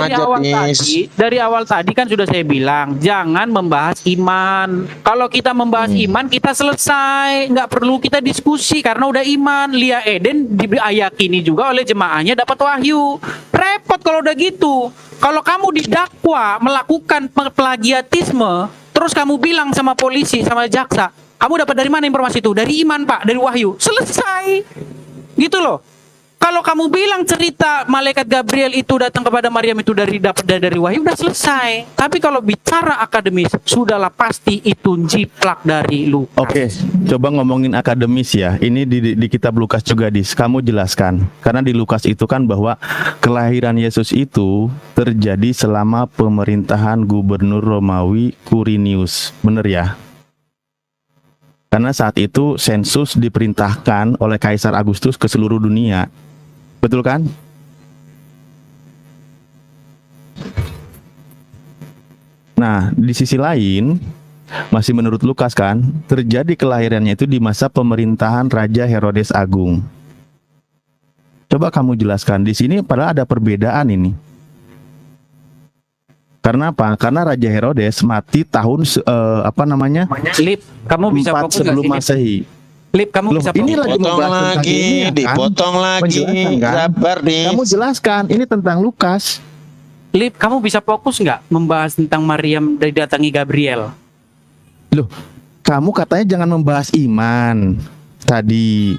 dari aja, awal tadi kan sudah saya bilang jangan membahas iman. Kalau kita membahas iman kita selesai, nggak perlu kita diskusi karena udah iman. Lia Eden diayakini juga oleh jemaahnya dapat wahyu. Repot kalau udah gitu. Kalau kamu didakwa melakukan plagiatisme, terus kamu bilang sama polisi sama jaksa, kamu dapat dari mana informasi itu? Dari iman, Pak, dari wahyu. Selesai. Gitu loh. Kalau kamu bilang cerita malaikat Gabriel itu datang kepada Maryam itu dapat dari wahyu, udah selesai. Tapi kalau bicara akademis, sudahlah pasti itu jiplak dari Lukas. Oke, coba ngomongin akademis ya. Ini di kitab Lukas juga, Dis. Kamu jelaskan. Karena di Lukas itu kan bahwa kelahiran Yesus itu terjadi selama pemerintahan Gubernur Romawi Quirinius. Bener ya? Karena saat itu sensus diperintahkan oleh Kaisar Agustus ke seluruh dunia. Betul kan? Nah, di sisi lain, masih menurut Lukas kan, terjadi kelahirannya itu di masa pemerintahan Raja Herodes Agung. Coba kamu jelaskan di sini, padahal ada perbedaan ini. Karena apa? Karena Raja Herodes mati tahun Lip, kamu bisa 4 fokus sebelum nggak sih, Lip? Masehi. Lip, kamu Loh, bisa ini fokus. lagi membahas tentang ini, ya kan? Dipotong lagi. Penjelasan, kan? Sabar, Dis. Kamu jelaskan, ini tentang Lukas. Lip, kamu bisa fokus nggak membahas tentang Maryam dari datangi Gabriel? Loh, kamu katanya jangan membahas iman tadi,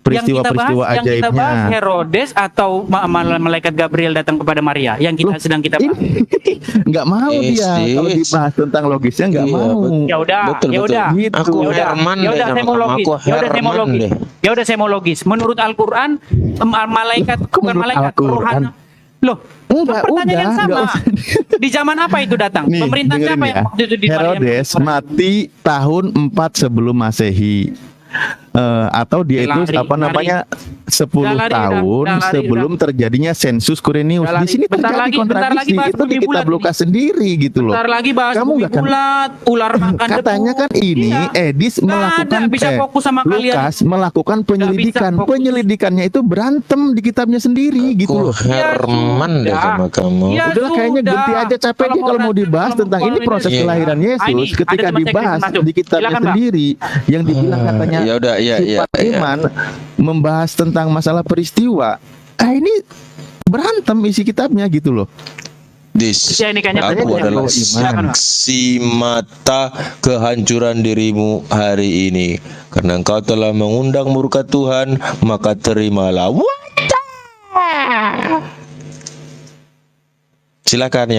peristiwa-peristiwa Yang kita bahas ajaibnya. Herodes atau malaikat Gabriel datang kepada Maria yang kita sedang kita bahas. Nggak mau dia Yes. kalau dibahas tentang logisnya, nggak Iya, mau. Ya udah, Betul, ya betul. udah. Gitu. Aku Ya udah, Herman ya deh udah, sama saya mau kamu. logis. Aku Ya udah, saya mau Herman logis. deh. Ya udah, saya mau logis. Menurut Al-Qur'an, malaikat bukan menurut malaikat, Al-Qur'an? rohani. Loh, Enggak, pertanyaan yang udah, sama. nggak usah. Di zaman apa itu datang? Nih, Pemerintah dengerin siapa ya. yang waktu itu di Herodes mati tahun 4 sebelum Masehi. Atau dia itu Lari, 10 Udah lari, tahun udah lari, sebelum terjadinya sensus Quirinius. Udah Di lari. sini Bentar terjadi lagi kontradiksi. bahas Itu di bumi kitab bulat Lukas sendiri gitu loh. Bentar lagi bahas Kamu bumi nggak akan- bulat, ular makan Katanya debu. kan ini Iya. Edis Nggak melakukan ada, bisa fokus sama kalian. Lukas melakukan penyelidikan. fokus. Penyelidikannya itu berantem di kitabnya sendiri gitu Aku loh. Herman deh sudah. sama kamu. Ya Udahlah kayaknya sudah. ganti aja, capek dia kalau mau dibahas kalau tentang mau ini proses ini- kelahiran Iya. Yesus Ini, ketika ada teman saya dibahas Kristen masuk. di kitabnya Silakan, Bang. sendiri yang dibilang katanya Ya udah, ya, sifat ya, ya. iman membahas tentang masalah peristiwa. Ini berantem isi kitabnya gitu loh. Dis, Ya, ini kayaknya aku benar. adalah Silakan, Pak. saksi mata kehancuran dirimu hari ini. Karena engkau telah mengundang murka Tuhan, maka terimalah. Silakan ya.